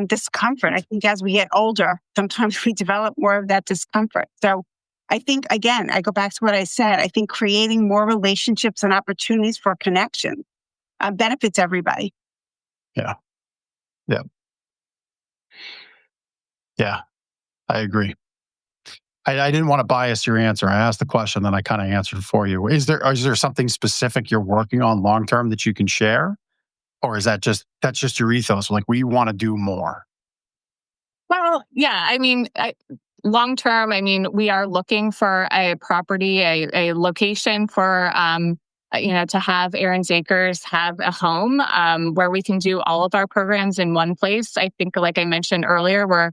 discomfort. I think as we get older, sometimes we develop more of that discomfort. So I think, again, I go back to what I said. I think creating more relationships and opportunities for connection benefits everybody. Yeah. Yeah. Yeah. I agree. I didn't want to bias your answer. I asked the question, then I kind of answered for you. Is there something specific you're working on long term that you can share, or is that's just your ethos? Like, we want to do more. Well, yeah. I mean, long term, I mean, we are looking for a property, a location for to have Aaron's Acres have a home where we can do all of our programs in one place. I think, like I mentioned earlier, we're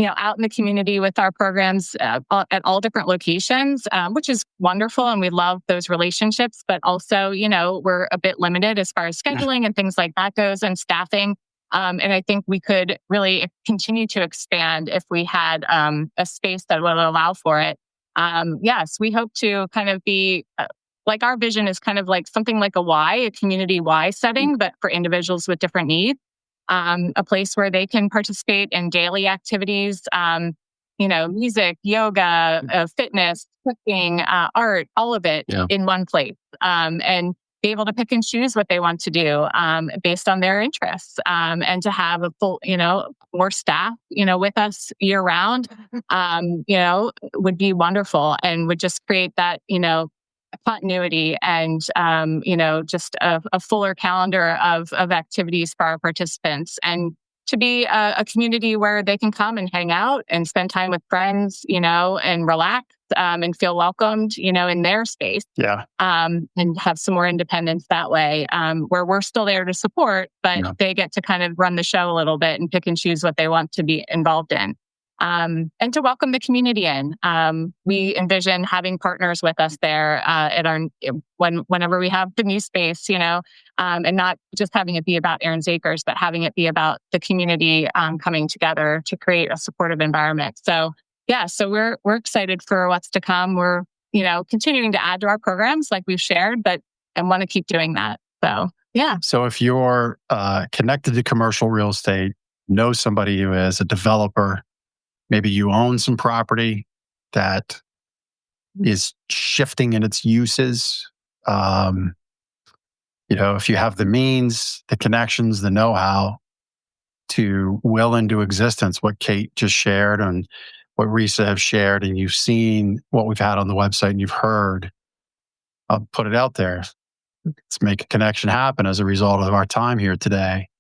out in the community with our programs at all different locations, which is wonderful. And we love those relationships, but also, we're a bit limited as far as scheduling and things like that goes and staffing. And I think we could really continue to expand if we had a space that would allow for it. Yes, we hope to kind of be like, our vision is kind of like something like a community Y setting, but for individuals with different needs. A place where they can participate in daily activities, music, yoga, fitness, cooking, art, all of it in one place, and be able to pick and choose what they want to do based on their interests, and to have a full, more staff, with us year round, would be wonderful and would just create that, continuity and just a fuller calendar of activities for our participants, and to be a community where they can come and hang out and spend time with friends, and relax and feel welcomed, in their space. Yeah. And have some more independence that way, where we're still there to support, but they get to kind of run the show a little bit and pick and choose what they want to be involved in. And to welcome the community in. We envision having partners with us there at whenever we have the new space, and not just having it be about Aaron's Acres, but having it be about the community coming together to create a supportive environment. So so we're excited for what's to come. We're continuing to add to our programs like we've shared, and want to keep doing that. So So if you're connected to commercial real estate, know somebody who is a developer. Maybe you own some property that is shifting in its uses. If you have the means, the connections, the know-how to will into existence what Kate just shared and what Risa have shared, and you've seen what we've had on the website and you've heard, I'll put it out there. Let's make a connection happen as a result of our time here today,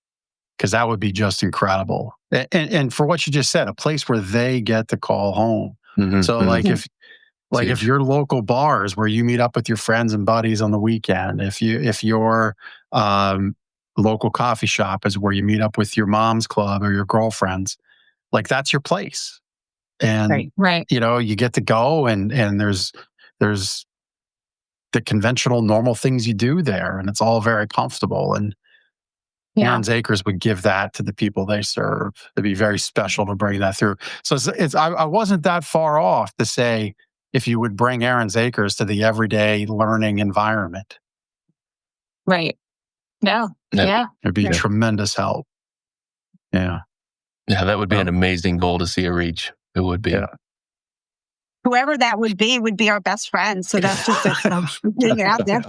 because that would be just incredible. And for what you just said, a place where they get to call home. Mm-hmm. So if your local bars where you meet up with your friends and buddies on the weekend, if your local coffee shop is where you meet up with your mom's club or your girlfriends, that's your place. And right. You get to go and there's the conventional normal things you do there, and it's all very comfortable. And Aaron's Acres would give that to the people they serve. It'd be very special to bring that through. So I wasn't that far off to say if you would bring Aaron's Acres to the everyday learning environment. Right. No. Yeah. Yeah. It'd be Yeah. tremendous help. Yeah. Yeah, that would be Well, an amazing goal to see a reach. It would be. Yeah. Whoever that would be our best friend. So that's just putting it out there.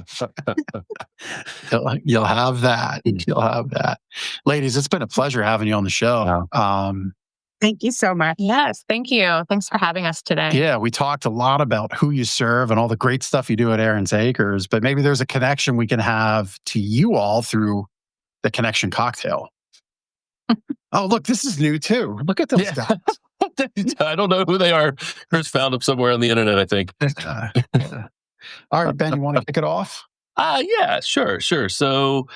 You'll have that. You'll have that. Ladies, it's been a pleasure having you on the show. Thank you so much. Yes. Thank you. Thanks for having us today. Yeah, we talked a lot about who you serve and all the great stuff you do at Aaron's Acres, but maybe there's a connection we can have to you all through the Connection Cocktail. Oh, look, this is new too. Look at those guys. I don't know who they are. Chris found them somewhere on the internet, I think. All right, Ben, you want to kick it off? Yeah, sure. So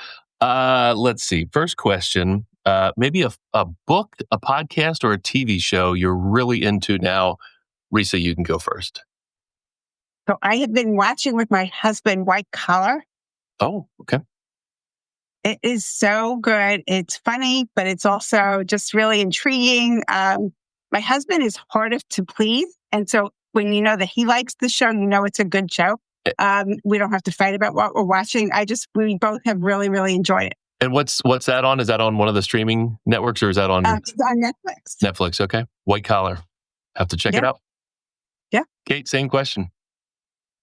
let's see. First question. Maybe a book, a podcast, or a TV show you're really into now. Risa, you can go first. So I have been watching with my husband White Collar. Oh, okay. It is so good. It's funny, but it's also just really intriguing. My husband is harder to please. And so when you know that he likes the show, you know it's a good show. We don't have to fight about what we're watching. We both have really, really enjoyed it. And what's that on? Is that on one of the streaming networks or is that on It's on Netflix? Netflix? Okay. White Collar. Have to check it out. Yeah. Kate, same question.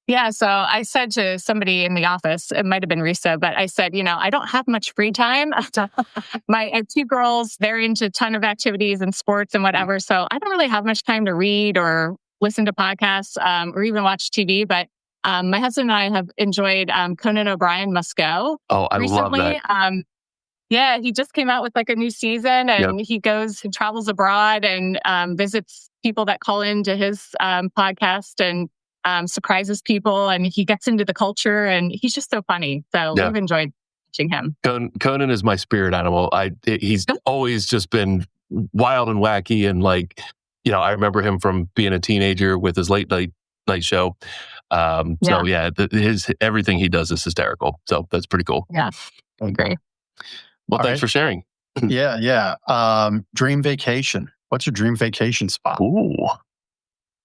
Yeah. So I said to somebody in the office, it might have been Risa, but I said, I don't have much free time. I have two girls, they're into a ton of activities and sports and whatever. So I don't really have much time to read or listen to podcasts or even watch TV. But my husband and I have enjoyed Conan O'Brien Must Go. Oh, I recently. love that. Yeah, he just came out with like a new season and he travels abroad and visits people that call into his podcast and surprises people, and he gets into the culture, and he's just so funny. So we've enjoyed watching him. Conan is my spirit animal. He's always just been wild and wacky, and I remember him from being a teenager with his late night show. So his everything he does is hysterical. So that's pretty cool. Yeah, I agree. Well, thanks for sharing. Yeah. Dream vacation. What's your dream vacation spot? Ooh,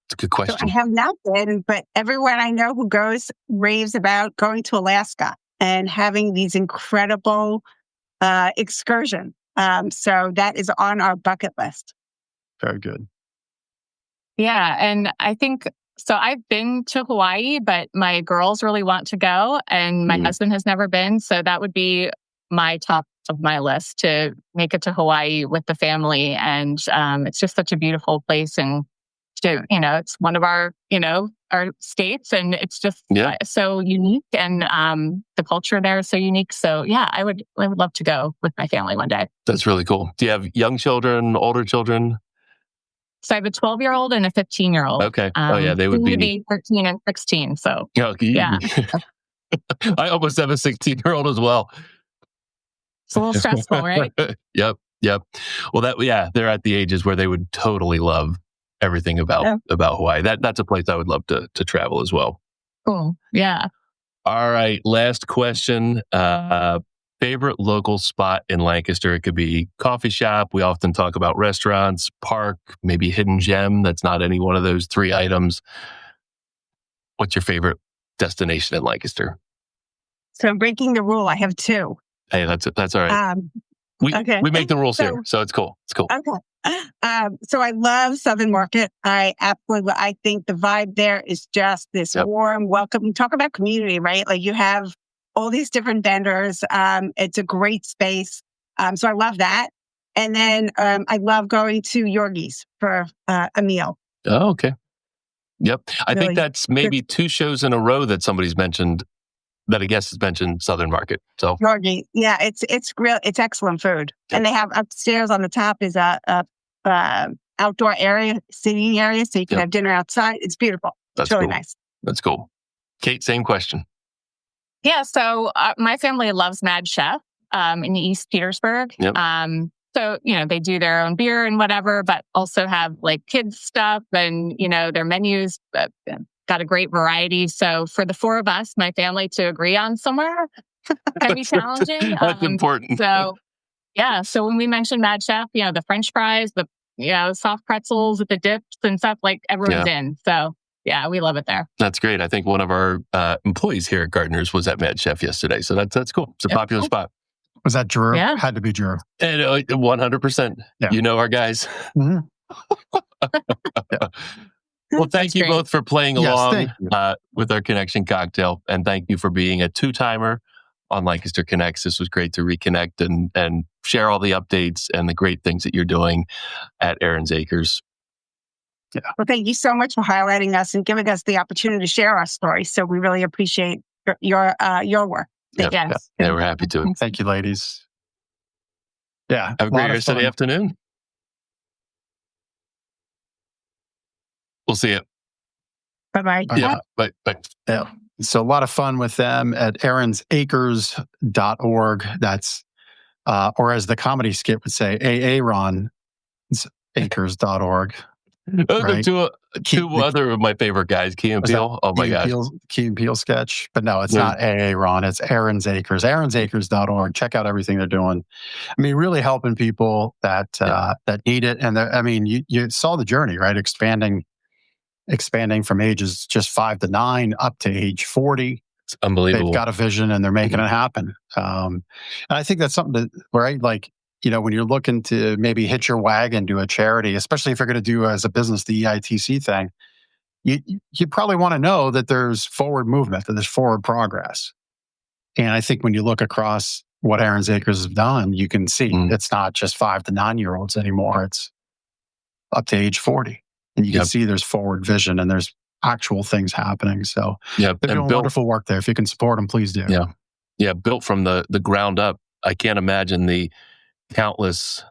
it's a good question. So I have not been, but everyone I know who goes raves about going to Alaska and having these incredible excursions. So that is on our bucket list. Very good. Yeah, and I think so. I've been to Hawaii, but my girls really want to go, and my husband has never been. So that would be my top of my list to make it to Hawaii with the family. And it's just such a beautiful place, and it's one of our states, and it's just so unique, and the culture there is so unique. So yeah, I would love to go with my family one day. That's really cool. Do you have young children, older children? So I have a 12-year-old and a 15-year-old. Okay. They would be 13 and 16. So yeah. I almost have a 16-year-old as well. It's a little stressful, right? Yep. Well, they're at the ages where they would totally love everything about Hawaii. That's a place I would love to travel as well. Cool. Yeah. All right. Last question. Favorite local spot in Lancaster? It could be coffee shop. We often talk about restaurants, park, maybe hidden gem. That's not any one of those three items. What's your favorite destination in Lancaster? So I'm breaking the rule. I have two. Hey, that's all right. We make the rules here, so it's cool. It's cool. Okay. So I love Southern Market. I think the vibe there is just this warm, welcome. You talk about community, right? Like you have all these different vendors. It's a great space. So I love that. And then I love going to Yorgi's for a meal. Oh, okay. Yep. I think that's maybe two shows in a row that somebody's mentioned, that I guess has mentioned Southern Market. So Yorgi, yeah, it's excellent food. Yep. And they have upstairs on the top is a outdoor area, seating area, so you can have dinner outside. It's beautiful. That's it's really cool. nice. That's cool. Kate, same question. Yeah, so my family loves Mad Chef in East Petersburg. Yep. So, they do their own beer and whatever, but also have like kids stuff and, their menus got a great variety. So for the four of us, my family, to agree on somewhere can be challenging. That's important. So, yeah. So when we mentioned Mad Chef, the French fries, the soft pretzels with the dips and stuff, like everyone's in. So Yeah, we love it there. That's great. I think one of our employees here at Gardeners was at Mad Chef yesterday. So that's cool. It's a popular spot. Was that Drew? Yeah. Had to be Drew. And 100%. Yeah. You know our guys. Mhm. Well, thank you both for playing along you. with our Connection Cocktail. And thank you for being a two-timer on Lancaster Connects. This was great to reconnect and share all the updates and the great things that you're doing at Aaron's Acres. Yeah. Well, thank you so much for highlighting us and giving us the opportunity to share our story. So we really appreciate your work. Yeah, we're happy to. Thank you, ladies. Yeah. Have a great rest of the afternoon. We'll see you. Bye-bye. Yeah. Bye. Yeah. So a lot of fun with them at aaronsacres.org. That's, or as the comedy skit would say, aaronsacres.org. Those are two other of my favorite guys, Key and Peele. Oh my gosh. Key and Peele sketch. But no, it's not Ron. It's Aaron's Acres. aaronsacres.org. Check out everything they're doing. I mean, really helping people that need it. And I mean, you saw the journey, right? Expanding from ages just 5 to 9 up to age 40. It's unbelievable. They've got a vision and they're making it happen. And I think that's something that, right? Like, when you're looking to maybe hitch your wagon to a charity, especially if you're going to do as a business the EITC thing, you probably want to know that there's forward movement, that there's forward progress. And I think when you look across what Aaron's Acres has done, you can see it's not just 5 to 9-year-olds anymore. It's up to age 40. And you can see there's forward vision and there's actual things happening. So they're doing wonderful work there. If you can support them, please do. Yeah. Built from the ground up. I can't imagine the countless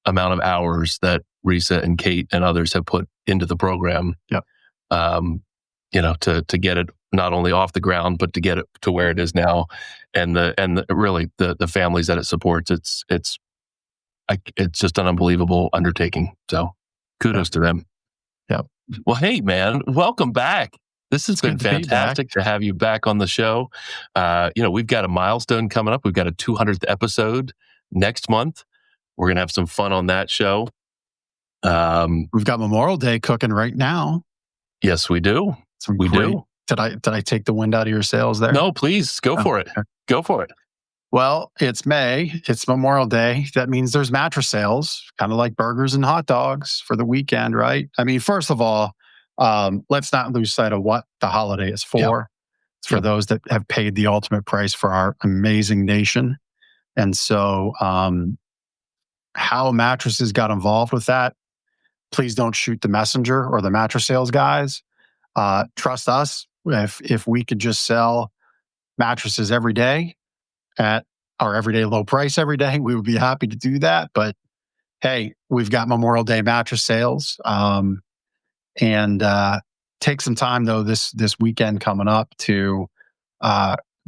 amount of hours that Risa and Kate and others have put into the program. To get it not only off the ground, but to get it to where it is now, and really the families that it supports. It's just an unbelievable undertaking. So kudos to them. Yeah. Well, hey man, welcome back. This has been fantastic to have you back on the show. We've got a milestone coming up. We've got a 200th episode next month. We're going to have some fun on that show. We've got Memorial Day cooking right now. Yes, we do. We do. Did I take the wind out of your sails there? No, please go for it. Go for it. Well, it's May. It's Memorial Day. That means there's mattress sales, kind of like burgers and hot dogs for the weekend, right? I mean, first of all, let's not lose sight of what the holiday is for. Yeah. It's for those that have paid the ultimate price for our amazing nation. And so how mattresses got involved with that, please don't shoot the messenger or the mattress sales guys. Trust us. If we could just sell mattresses every day at our everyday low price every day, we would be happy to do that. But hey, we've got Memorial Day mattress sales. And take some time, though, this weekend coming up to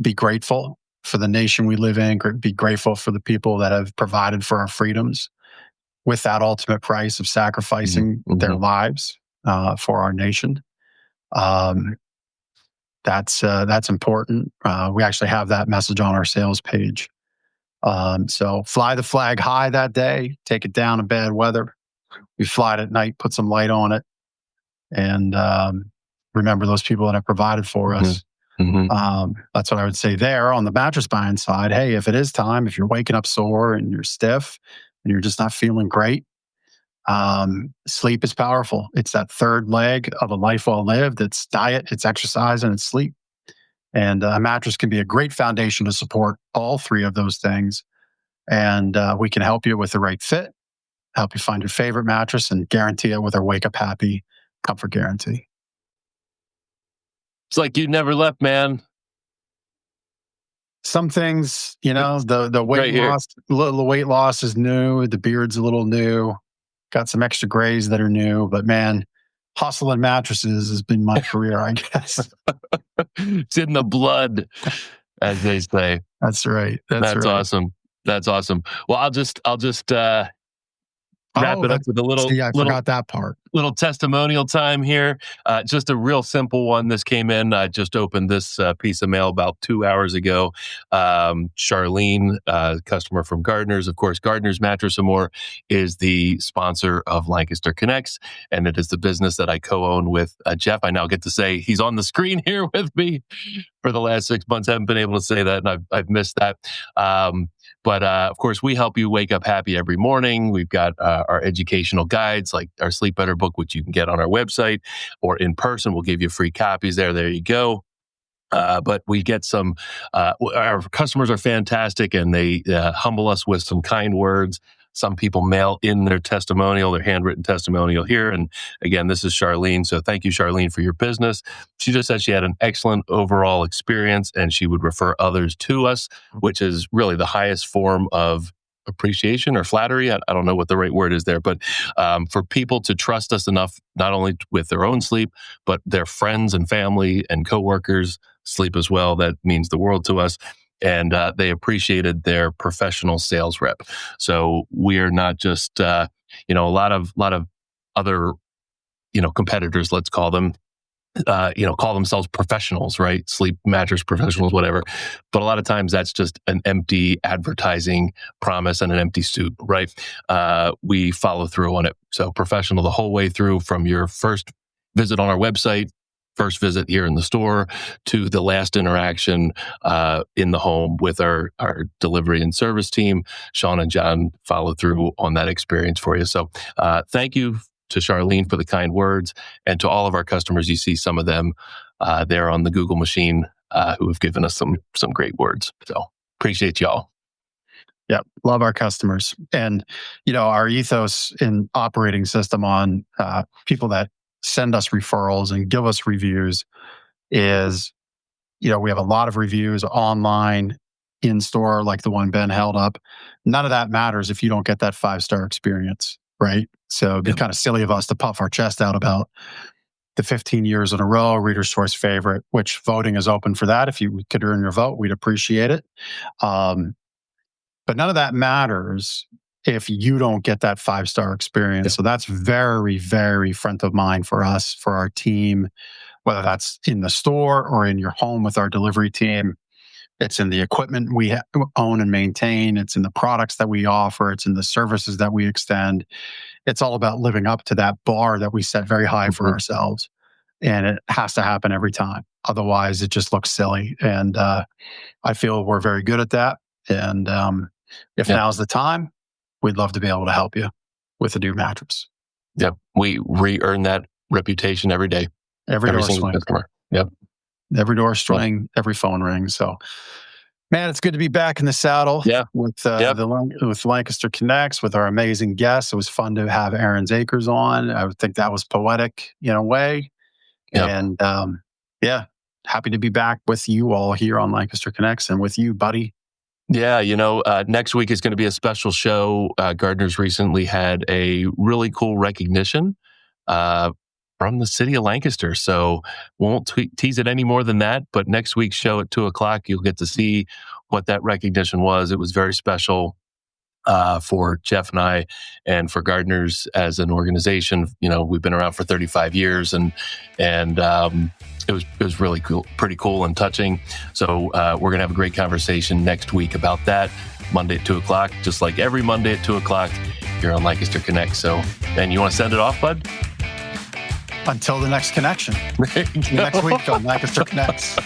be grateful for the nation we live in, be grateful for the people that have provided for our freedoms with that ultimate price of sacrificing their lives for our nation. That's important. We actually have that message on our sales page. So fly the flag high that day, take it down in bad weather. We fly it at night, put some light on it, and remember those people that have provided for us. That's what I would say there. On the mattress buying side, hey, if it is time, if you're waking up sore and you're stiff and you're just not feeling great, sleep is powerful. It's that third leg of a life well lived. It's diet, it's exercise, and it's sleep. And a mattress can be a great foundation to support all three of those things. And we can help you with the right fit, help you find your favorite mattress, and guarantee it with our Wake Up Happy Comfort Guarantee. It's like you never left, man. Some things, the weight loss, the weight loss is new. The beard's a little new. Got some extra grays that are new, but man, hustling mattresses has been my career, I guess. It's in the blood, as they say. That's right. That's right. Awesome. That's awesome. Well, I'll just wrap Oh, it up with a see, I little forgot that part. little testimonial time here. Just a real simple one. This came in. I just opened this piece of mail about 2 hours ago. Charlene, customer from Gardeners. Of course, Gardeners Mattress and More is the sponsor of Lancaster Connects, and it is the business that I co-own with Jeff. I now get to say he's on the screen here with me. For the last 6 months, I haven't been able to say that, and I've missed that. But of course, we help you wake up happy every morning. We've got our educational guides, like our Sleep Better book, which you can get on our website or in person. We'll give you free copies there. There you go. But we get some, our customers are fantastic, and they humble us with some kind words. Some people mail in their testimonial, their handwritten testimonial here. And again, this is Charlene. So thank you, Charlene, for your business. She just said she had an excellent overall experience, and she would refer others to us, which is really the highest form of appreciation or flattery. I don't know what the right word is there, but for people to trust us enough, not only with their own sleep, but their friends and family and coworkers sleep as well, that means the world to us. And they appreciated their professional sales rep. So we are not just, a lot of other, competitors, let's call them, call themselves professionals, right? Sleep mattress professionals, whatever. But a lot of times that's just an empty advertising promise and an empty suit, right? We follow through on it. So professional the whole way through, from your first visit on our website, first visit here in the store, to the last interaction in the home with our delivery and service team. Sean and John follow through on that experience for you. So thank you to Charlene for the kind words, and to all of our customers. You see some of them there on the Google machine who have given us some great words. So appreciate y'all. Yeah, love our customers. And, our ethos in operating system on people that send us referrals and give us reviews is, we have a lot of reviews online, in store, like the one Ben held up. None of that matters if you don't get that 5-star experience, right? So it'd be kind of silly of us to puff our chest out about the 15 years in a row, Reader's Choice favorite, which voting is open for that. If you could earn your vote, we'd appreciate it. But none of that matters if you don't get that 5-star experience. Yeah. So that's very, very front of mind for us, for our team, whether that's in the store or in your home with our delivery team. It's in the equipment we own and maintain. It's in the products that we offer. It's in the services that we extend. It's all about living up to that bar that we set very high for ourselves. And it has to happen every time. Otherwise, it just looks silly. And I feel we're very good at that. And if now's the time, we'd love to be able to help you with a new mattress. Yep. We re-earn that reputation every day. Every door swing. Customer. Yep. Every door swing, every phone ring. So, man, it's good to be back in the saddle with Lancaster Connects, with our amazing guests. It was fun to have Aaron's Acres on. I would think that was poetic in a way. Yep. And happy to be back with you all here on Lancaster Connects and with you, buddy. Yeah, next week is going to be a special show. Gardeners recently had a really cool recognition from the city of Lancaster. So won't tease it any more than that. But next week's show at 2:00, you'll get to see what that recognition was. It was very special for Jeff and I, and for Gardeners as an organization. We've been around for 35 years, and it was really cool, pretty cool and touching. So we're gonna have a great conversation next week about that, Monday at 2:00, just like every Monday at 2:00 here on Lancaster Connect. So, Ben, you want to send it off, bud? Until the next connection. Next week on Lancaster Connects.